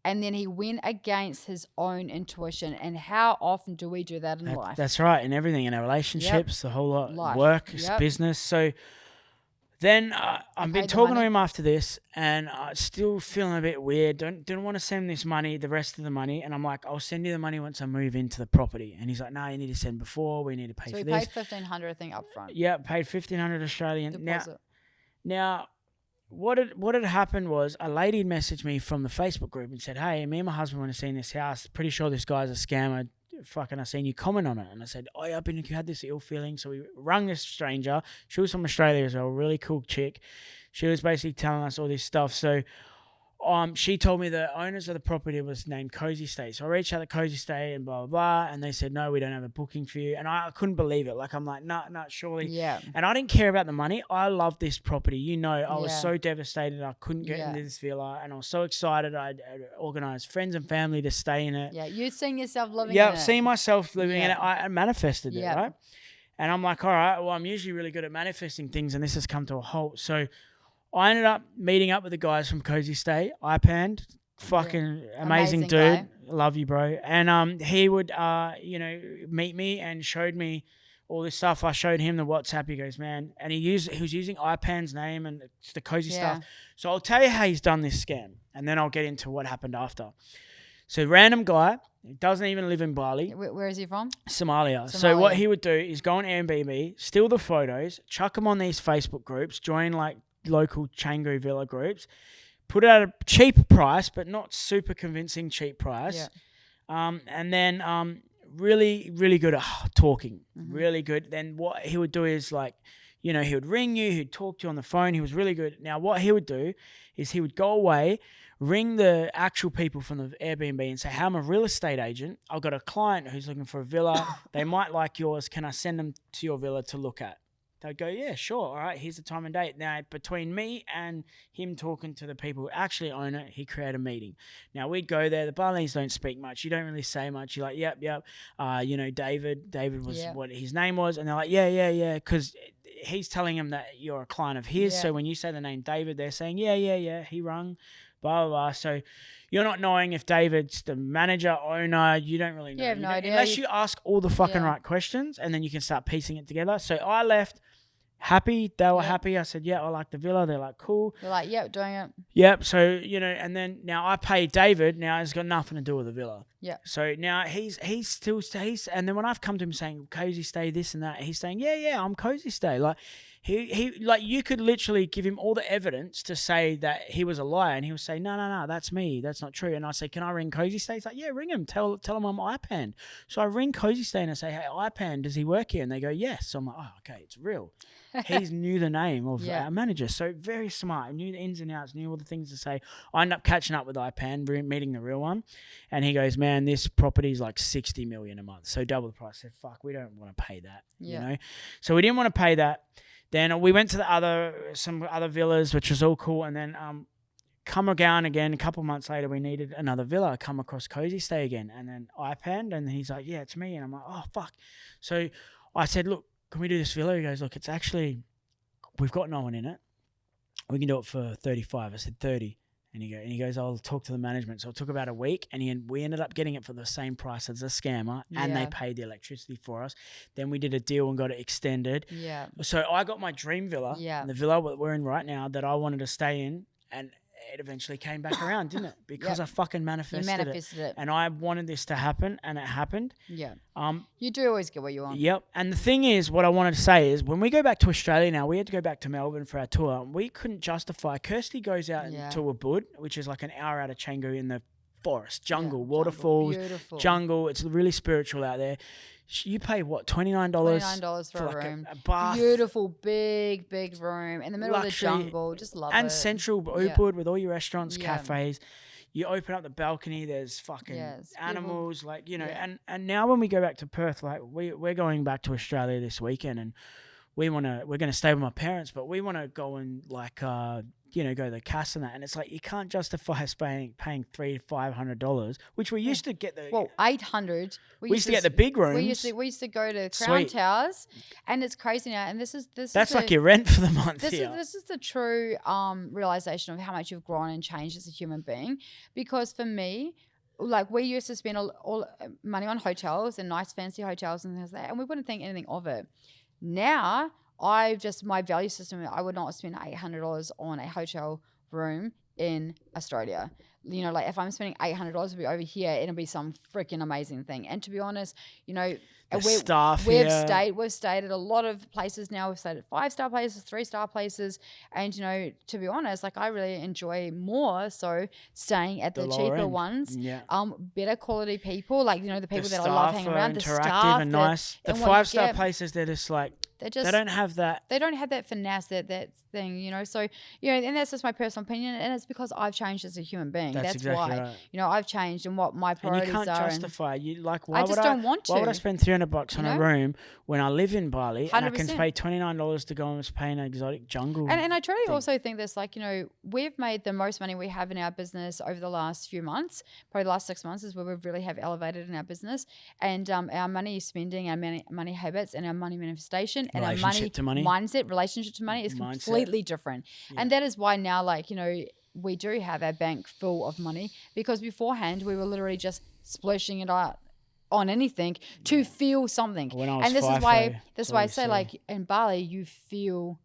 and then he went against his own intuition. And how often do we do that in life? That's right, in everything, in our relationships, the whole lot, Life. work, business. So then I've been talking to him after this, and still feeling a bit weird. Didn't want to send this money, the rest of the money, and I'm like, I'll send you the money once I move into the property. And he's like, no, you need to send before. We need to pay for this. So he paid $1,500, I think, up front. Yeah, paid $1,500 Australian. Deposit. Now, what had happened was a lady messaged me from the Facebook group and said, hey, me and my husband want to see this house. Pretty sure this guy's a scammer. Fucking, I seen you comment on it. And I said, oh, yeah, you had this ill feeling. So we rung this stranger. She was from Australia as well, really cool chick. She was basically telling us all this stuff. So she told me the owners of the property was named Cozy Stay. So I reached out to Cozy Stay and blah, blah, blah. And they said, no, we don't have a booking for you. And I couldn't believe it. Like, I'm like, nah, surely. Yeah. And I didn't care about the money. I loved this property. I was so devastated. I couldn't get into this villa. And I was so excited. I'd organized friends and family to stay in it. Yeah, you'd seen yourself living in it. Yeah, seeing myself living in it. I manifested it, right? And I'm like, all right, well, I'm usually really good at manifesting things, and this has come to a halt. So I ended up meeting up with the guys from Cozy Stay, iPanned, fucking amazing dude. Guy. Love you, bro. And he would, meet me and showed me all this stuff. I showed him the WhatsApp. He goes, man, and he was using iPann's name and the Cozy stuff. So I'll tell you how he's done this scam, and then I'll get into what happened after. So random guy, he doesn't even live in Bali. Where is he from? Somalia. So what he would do is go on Airbnb, steal the photos, chuck them on these Facebook groups, join like local Canggu villa groups, put it at a cheap price, but not super convincing cheap price. Yeah. And then really, really good at talking. Really good. Then what he would do is like, he would ring you, he'd talk to you on the phone. He was really good. Now what he would do is he would go away, ring the actual people from the Airbnb and say, hey, I'm a real estate agent. I've got a client who's looking for a villa. They might like yours. Can I send them to your villa to look at? They'd go, yeah, sure. All right, here's the time and date. Now, between me and him talking to the people who actually own it, he created a meeting. Now, we'd go there. The Balinese don't speak much. You don't really say much. You're like, yep. David was what his name was. And they're like, yeah. Because he's telling him that you're a client of his. Yeah. So when you say the name David, they're saying, yeah, he rung. Blah, blah, blah. So you're not knowing if David's the manager, owner. You don't really know. You have no idea. Unless you ask all the fucking right questions, and then you can start piecing it together. So I left happy. They were happy. I said, yeah, I like the villa. They're like, cool. They're like, yep, doing it. Yep. So, and then now I pay David. Now it's got nothing to do with the villa. Yeah. So now he's still, and then when I've come to him saying, Cozy Stay, this and that, he's saying, yeah, I'm Cozy Stay. Like, He like you could literally give him all the evidence to say that he was a liar, and he would say, no, that's me, that's not true. And I say, can I ring Cozy Stay? He's like, yeah, ring him, tell him I'm iPanned. So I ring Cozy Stay and I say, hey, iPanned, does he work here? And they go, yes. So I'm like, oh, okay, it's real. He knew the name of our manager, so very smart. Knew the ins and outs, knew all the things to say. I ended up catching up with iPanned, meeting the real one, and he goes, man, this property is like 60 million a month, so double the price. I said, fuck, we don't want to pay that, So we didn't want to pay that. Then we went to some other villas, which was all cool. And then come down again, a couple of months later, we needed another villa. Come across Cozy Stay again. And then iPanned, and he's like, yeah, it's me. And I'm like, oh, fuck. So I said, look, can we do this villa? He goes, look, it's actually, we've got no one in it. We can do it for 35. I said 30. And he goes, I'll talk to the management. So it took about a week, and we ended up getting it for the same price as a scammer, and they paid the electricity for us. Then we did a deal and got it extended. Yeah. So I got my dream villa, the villa that we're in right now that I wanted to stay in, and it eventually came back around, didn't it? Because I fucking manifested it. And I wanted this to happen, and it happened. Yeah. You do always get what you want. Yep. And the thing is, what I wanted to say is, when we go back to Australia now, we had to go back to Melbourne for our tour, and we couldn't justify. Kirsty goes out to a But, which is like an hour out of Canggu in the forest, jungle, waterfalls, jungle. It's really spiritual out there. You pay what, $29? $29 for a room. A bath. Beautiful, big room in the middle of the jungle. Just love it. And central Ubud with all your restaurants, cafes. You open up the balcony, there's fucking animals, like, and now when we go back to Perth, like we're going back to Australia this weekend, and we're going to stay with my parents, but we want to go and like, go to the Cass and that. And it's like, you can't justify paying $300 to $500, which we used to get $800. We used to get the big rooms. We used to go to Crown Towers, and it's crazy now. And that's like your rent for the month. This is the true realization of how much you've grown and changed as a human being. Because for me, like, we used to spend all money on hotels and nice fancy hotels and things like that, and we wouldn't think anything of it. Now, my value system, I would not spend $800 on a hotel room in Australia. Like, if I'm spending $800 to be over here, it'll be some freaking amazing thing. And to be honest, we've stayed at a lot of places now. We've stayed at 5-star places, 3-star places. And, to be honest, like, I really enjoy more so staying at the cheaper ones. Yeah. Better quality people, like, the people that I love hanging around. The staff and nice. The 5-star places, they're just like, They just they don't have that. They don't have that finesse, that thing, you know. So, you know, and that's just my personal opinion, and it's because I've changed as a human being. That's exactly why, right. you know, I've changed and what my priorities And you can't are. justify. You like I just don't want Why would I to. spend $300 on You a know? room when I live in Bali and I can 100%. pay $29 to go and pay an exotic jungle? And I truly thing. also think this, like, you know, we've made the most money we have in our business over the last few months. Probably the last 6 months is where we really have elevated in our business, and our money spending, our money habits, and our money manifestation, and our Relationship to money. mindset, relationship to money is completely different. And that is why now, like, you know, we do have our bank full of money, because beforehand we were literally just splashing it out on anything to feel something. When I was and this is why I say, see. like, in Bali you feel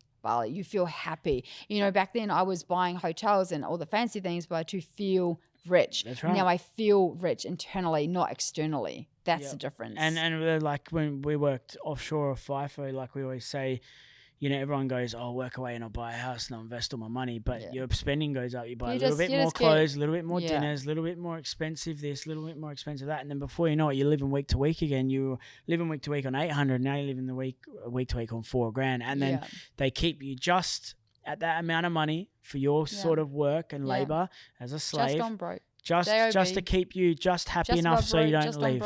happy. You know, back then I was buying hotels and all the fancy things, but to feel rich. That's right. Now I feel rich internally, not externally. That's the difference. And like when we worked offshore or FIFO, like we always say, you know, everyone goes, "Oh, work away and I'll buy a house and I'll invest all my money." But your spending goes up. You buy a little bit more clothes, a little bit more dinners, a little bit more expensive this, a little bit more expensive that. And then before you know it, you're living week to week again. You were living week to week on 800. Now you're living week to week on $4,000. And then they keep you just at that amount of money for your sort of work and labor as a slave. Just on broke. Just to keep you just happy enough so you don't leave.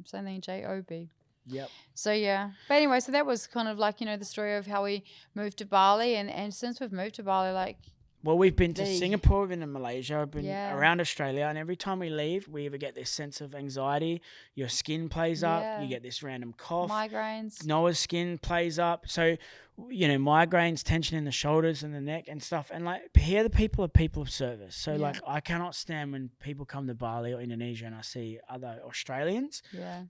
Same thing, J-O-B. Yep. So yeah, but anyway, so that was kind of like, you know, the story of how we moved to Bali, and since we've moved to Bali, like, well, we've been to Singapore, we've been to Malaysia, we've been around Australia, and every time we leave, we either get this sense of anxiety, your skin plays up, you get this random cough, migraines, Noah's skin plays up, so, you know, migraines, tension in the shoulders and the neck and stuff, and like, here the people are people of service, so like, I cannot stand when people come to Bali or Indonesia and I see other Australians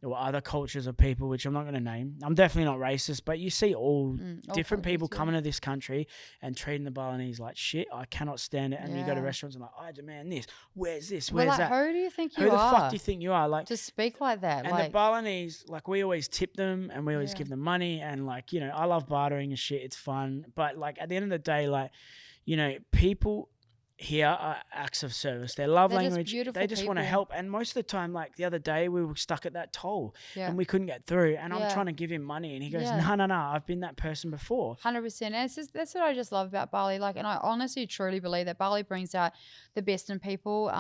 or other cultures of people, which I'm not going to name. I'm definitely not racist, but you see all different people coming to this country and treating the Balinese like shit. I cannot stand it. And you go to restaurants and like, I demand this. Where's this? Where's like, that? Who do you think you are? Who the fuck do you think you are? Like, to speak like that? And the Balinese, like, we always tip them and we always give them money, and like, you know, I love bartering and shit. It's fun, but like at the end of the day, like, you know, people here are acts of service. Their love language, they just want to help. And most of the time, like the other day, we were stuck at that toll and we couldn't get through. And I'm trying to give him money, and he goes, "No, I've been that person before." 100%. And it's just, that's what I just love about Bali. Like, and I honestly, truly believe that Bali brings out the best in people.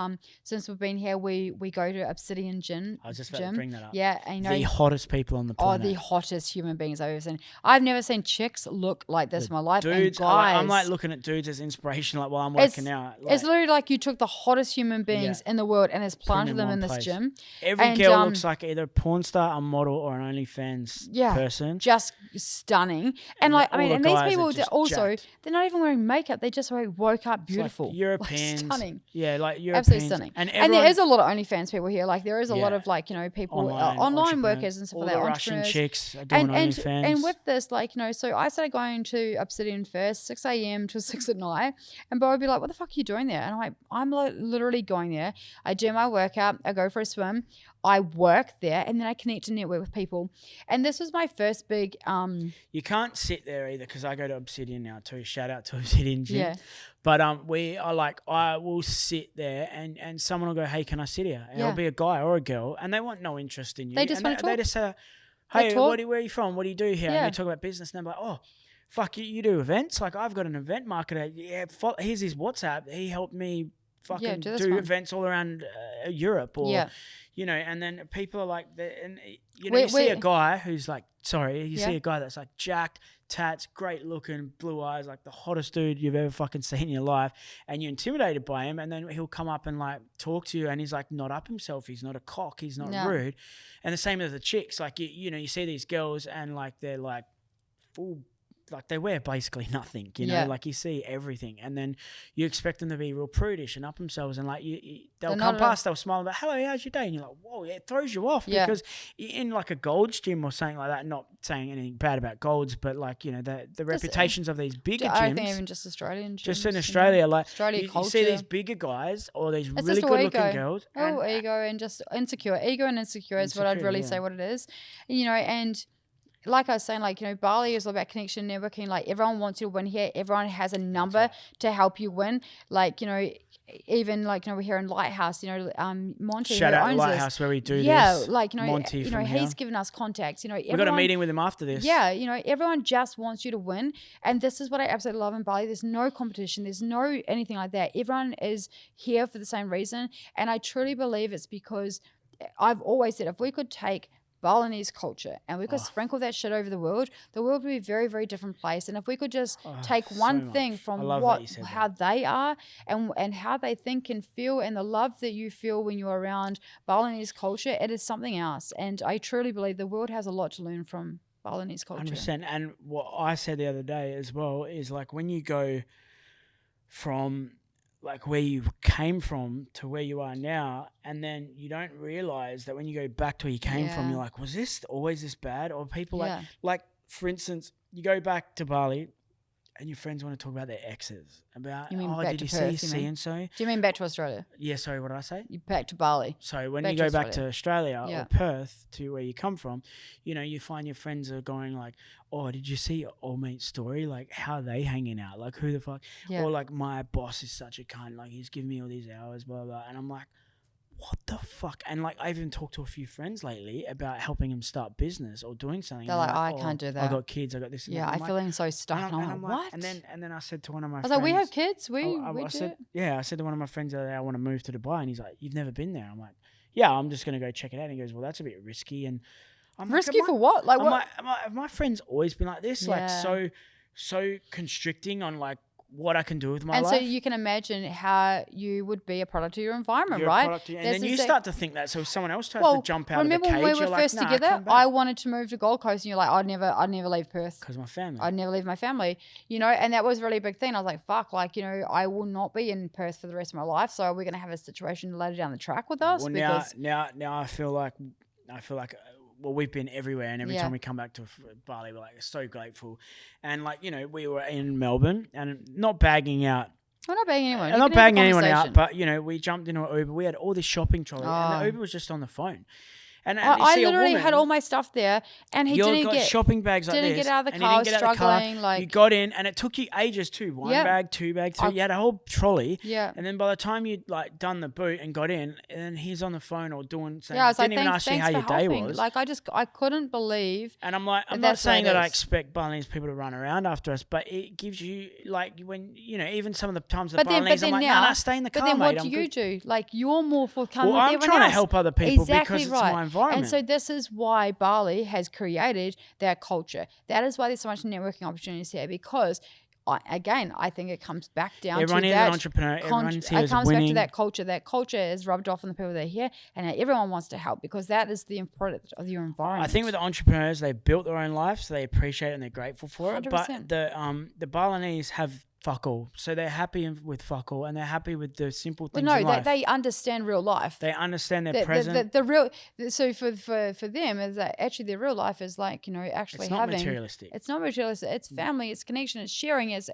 Since we've been here, we go to Obsidian Gym. I was just about to bring that up. Yeah, and you know, the hottest people on the planet. Oh, the hottest human beings I've ever seen. I've never seen chicks look like this in my life. Dudes, and guys, I'm like looking at dudes as inspiration. Like while I'm working out, like, it's literally like you took the hottest human beings in the world and has planted them in this gym. Every girl looks like either a porn star, a model, or an OnlyFans person. Just stunning. And like, I mean, and these people also, they're not even wearing makeup. They just woke up beautiful. Like Europeans. Like, stunning. Yeah, like Europeans. Absolutely stunning. And there is a lot of OnlyFans people here. Like there is a lot of, like, you know, people, online workers and stuff like that. All the Russian chicks are doing OnlyFans. And with this, like, you know, so I started going to Obsidian first, 6 a.m. to 6 at night. And Bo would be like, "What the fuck are you doing there?" And I'm like, I'm literally going there. I do my workout. I go for a swim. I work there, and then I connect and network with people. And this was my first big. You can't sit there either, because I go to Obsidian now too. Shout out to Obsidian Gym. Yeah. But we are like, I will sit there, and someone will go, "Hey, can I sit here?" And it'll be a guy or a girl, and they want no interest in you. They just want to talk. They just say, "Hey, where are you from? What do you do here?" And you talk about business, and they're like, "Oh, fuck, you do events? Like, I've got an event marketer. Yeah, here's his WhatsApp. He helped me fucking do events all around Europe," or you know. And then people are like, and you know, you see a guy who's like, see a guy that's like jacked, tats, great looking, blue eyes, like the hottest dude you've ever fucking seen in your life, and you're intimidated by him, and then he'll come up and like talk to you, and he's like not up himself, he's not a cock, he's not rude. And the same as the chicks, like you know, you see these girls and like they're like full, like they wear basically nothing, you know, like you see everything, and then you expect them to be real prudish and up themselves, and like they'll come past, they'll smile and be, "Hello, how's your day?" And you're like, whoa, it throws you off, because in like a Gold's gym or something like that, not saying anything bad about Gold's, but like, you know, the reputations of these bigger gyms. I think even just Australian gyms. Just in Australia, you know, like Australia you see these bigger guys or these really good looking girls. Ego and just insecure. Ego and insecure is what I'd really say what it is. You know, and like I was saying, like, Bali is all about connection, networking. Like, everyone wants you to win here. Everyone has a number to help you win. Like, even like, we're here in Lighthouse, Monty, Shout who out owns Lighthouse this. where we do yeah, this. like, Monty from here. he's given us contacts. We got a meeting with him after this. Yeah, everyone just wants you to win. And this is what I absolutely love in Bali. There's no competition. There's no anything like that. Everyone is here for the same reason. And I truly believe it's because I've always said, if we could take Balinese culture and we could sprinkle that shit over the world would be a very, very different place. And if we could just take one thing from how they are and how they think and feel, and the love that you feel when you're around Balinese culture, it is something else. And I truly believe the world has a lot to learn from Balinese culture. 100%. And what I said the other day as well is, like, when you go from like where you came from to where you are now, and then you don't realize that when you go back to where you came from, you're like, was this always this bad? Or people like for instance, you go back to Bali and your friends want to talk about their exes, about, did you see so? Do you mean back to Australia? Yeah, sorry, what did I say? You back to Bali. So when you go back to Australia or Perth, to where you come from, you find your friends are going like, oh, did you see old mate's story? Like, how are they hanging out? Like, who the fuck? Yeah. Or like, my boss is such a cunt. Like, he's giving me all these hours, blah, blah. And I'm like, what the fuck? And like, I even talked to a few friends lately about helping them start business or doing something. They're like, I can't do that. I got kids. I got this. And yeah, that. I'm feeling so stuck. And I'm like, what? And then I said to one of my friends, like, we have kids. I said to one of my friends the other day, I want to move to Dubai, and he's like, you've never been there? I'm like, yeah, I'm just gonna go check it out. And he goes, well, that's a bit risky. And I'm risky for what? Like, what? Have my friends always been like this? Like, so constricting on like what I can do with my life. And so you can imagine how you would be a product of your environment, right? And then you start to think that. So if someone else tries to jump out of the cage, remember when we were first together, I wanted to move to Gold Coast, and you're like, I'd never leave Perth. Because my family. I'd never leave my family, and that was really a big thing. I was like, fuck, like, I will not be in Perth for the rest of my life. So we're going to have a situation later down the track with us. Well, now I feel like well, we've been everywhere, and every time we come back to Bali, we're like so grateful. And like, we were in Melbourne, and not bagging out. We're not bagging anyone. I'm not bagging anyone out, but we jumped into an Uber. We had all this shopping trolley, and the Uber was just on the phone. And I literally had all my stuff there, and he didn't get shopping bags like this. Didn't get out of the car. I was struggling. Like, you got in, and it took you ages too. One bag, two bags, three. You had a whole trolley. Yeah. And then by the time you'd like done the boot and got in, and then he's on the phone or doing something. Yeah, I was didn't like, even ask you how your day was. Like, I couldn't believe. And I'm like, I'm not saying that I expect Balinese people to run around after us, but it gives you like when even some of the times the Balinese, I'm like, no, stay in the car, mate. But then what do you do? Like, you're more forthcoming with everyone else. I'm trying to help other people because it's my environment. And so this is why Bali has created that culture. That is why there's so much networking opportunities here, because I think it comes back down everyone to is that. An entrepreneur. Everyone's here it comes winning. back to that culture. That culture is rubbed off on the people that are here, and everyone wants to help because that is the product of your environment. I think with the entrepreneurs, they built their own life, so they appreciate it and they're grateful for it. 100%. But the Balinese have fuck all, so they're happy with fuck all, and they're happy with the simple things. Well, in life. They understand real life. They understand their present. The real. So for them, is that actually their real life is like actually it's not materialistic. It's not materialistic. It's family. It's connection. It's sharing. It's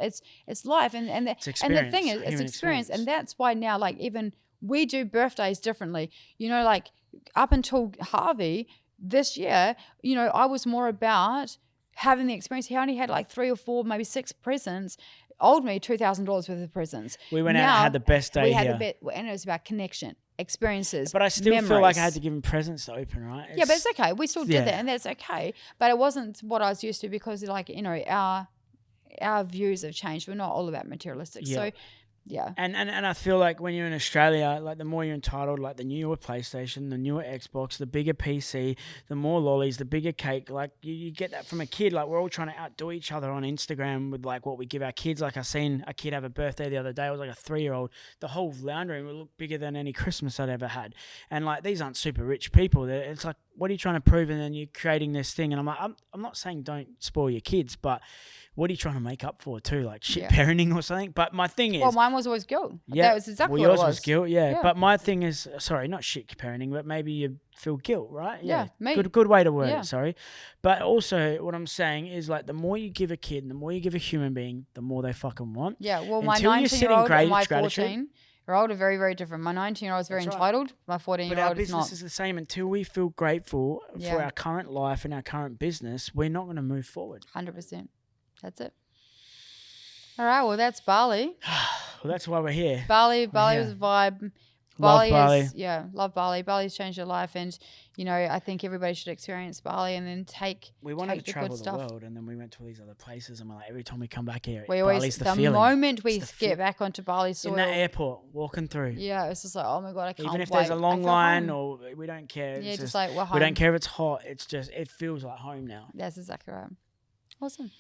life. And the thing is, it's experience. And that's why now, like, even we do birthdays differently. Like up until Harvey this year, I was more about having the experience. He only had like 3 or 4, maybe 6 presents. Owed me $2,000 worth of presents. We went out and had the best day here. And it was about connection, experiences. But I still memories. feel like I had to give him presents to open, right? Yeah, but it's okay. We still did that, and that's okay. But it wasn't what I was used to because, like, our views have changed. We're not all about materialistic. Yeah. So, yeah. And I feel like when you're in Australia, like the more you're entitled, like the newer PlayStation, the newer Xbox, the bigger PC, the more lollies, the bigger cake, like you get that from a kid. Like we're all trying to outdo each other on Instagram with like what we give our kids. Like I seen a kid have a birthday the other day. It was like a 3-year-old. The whole lounge room would look bigger than any Christmas I'd ever had. And like these aren't super rich people. It's like, what are you trying to prove? And then you're creating this thing. And I'm like, I'm not saying don't spoil your kids, but what are you trying to make up for too? Like shit parenting or something? But my thing is... Well, mine was always guilt. Yeah. That was exactly what it was. Yours was guilt, yeah. But my thing is... Sorry, not shit parenting, but maybe you feel guilt, right? Yeah, me. Good way to word it, sorry. But also what I'm saying is like the more you give a kid and the more you give a human being, the more they fucking want. Yeah, well, my 19-year-old and my 14... We're older, very, very different. My 19-year-old is very That's right. entitled. My But our 14-year-old is business not. is the same. Until we feel grateful Yeah. for our current life and our current business, we're not going to move forward. 100%. That's it. All right. Well, that's Bali. Well, that's why we're here. Bali here. was a vibe. Love Bali. Love Bali. Bali's changed your life, and I think everybody should experience Bali and then We wanted to the travel good the stuff. world, and then we went to all these other places, and we're like, every time we come back here, We Bali's always the the feeling. moment we It's the get back onto Bali soil, in that airport, walking through. yeah, it's just like, oh my god, I can't Even if wait. there's a long I feel line, home. or we don't care. Yeah, It's just like we're home. we don't care if it's hot. It's just it feels like home now. That's exactly right. Awesome.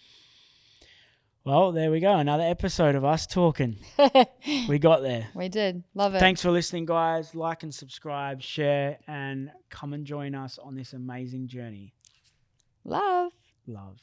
Well, there we go. Another episode of us talking. We got there. We did. Love it. Thanks for listening, guys. Like and subscribe, share, and come and join us on this amazing journey. Love. Love.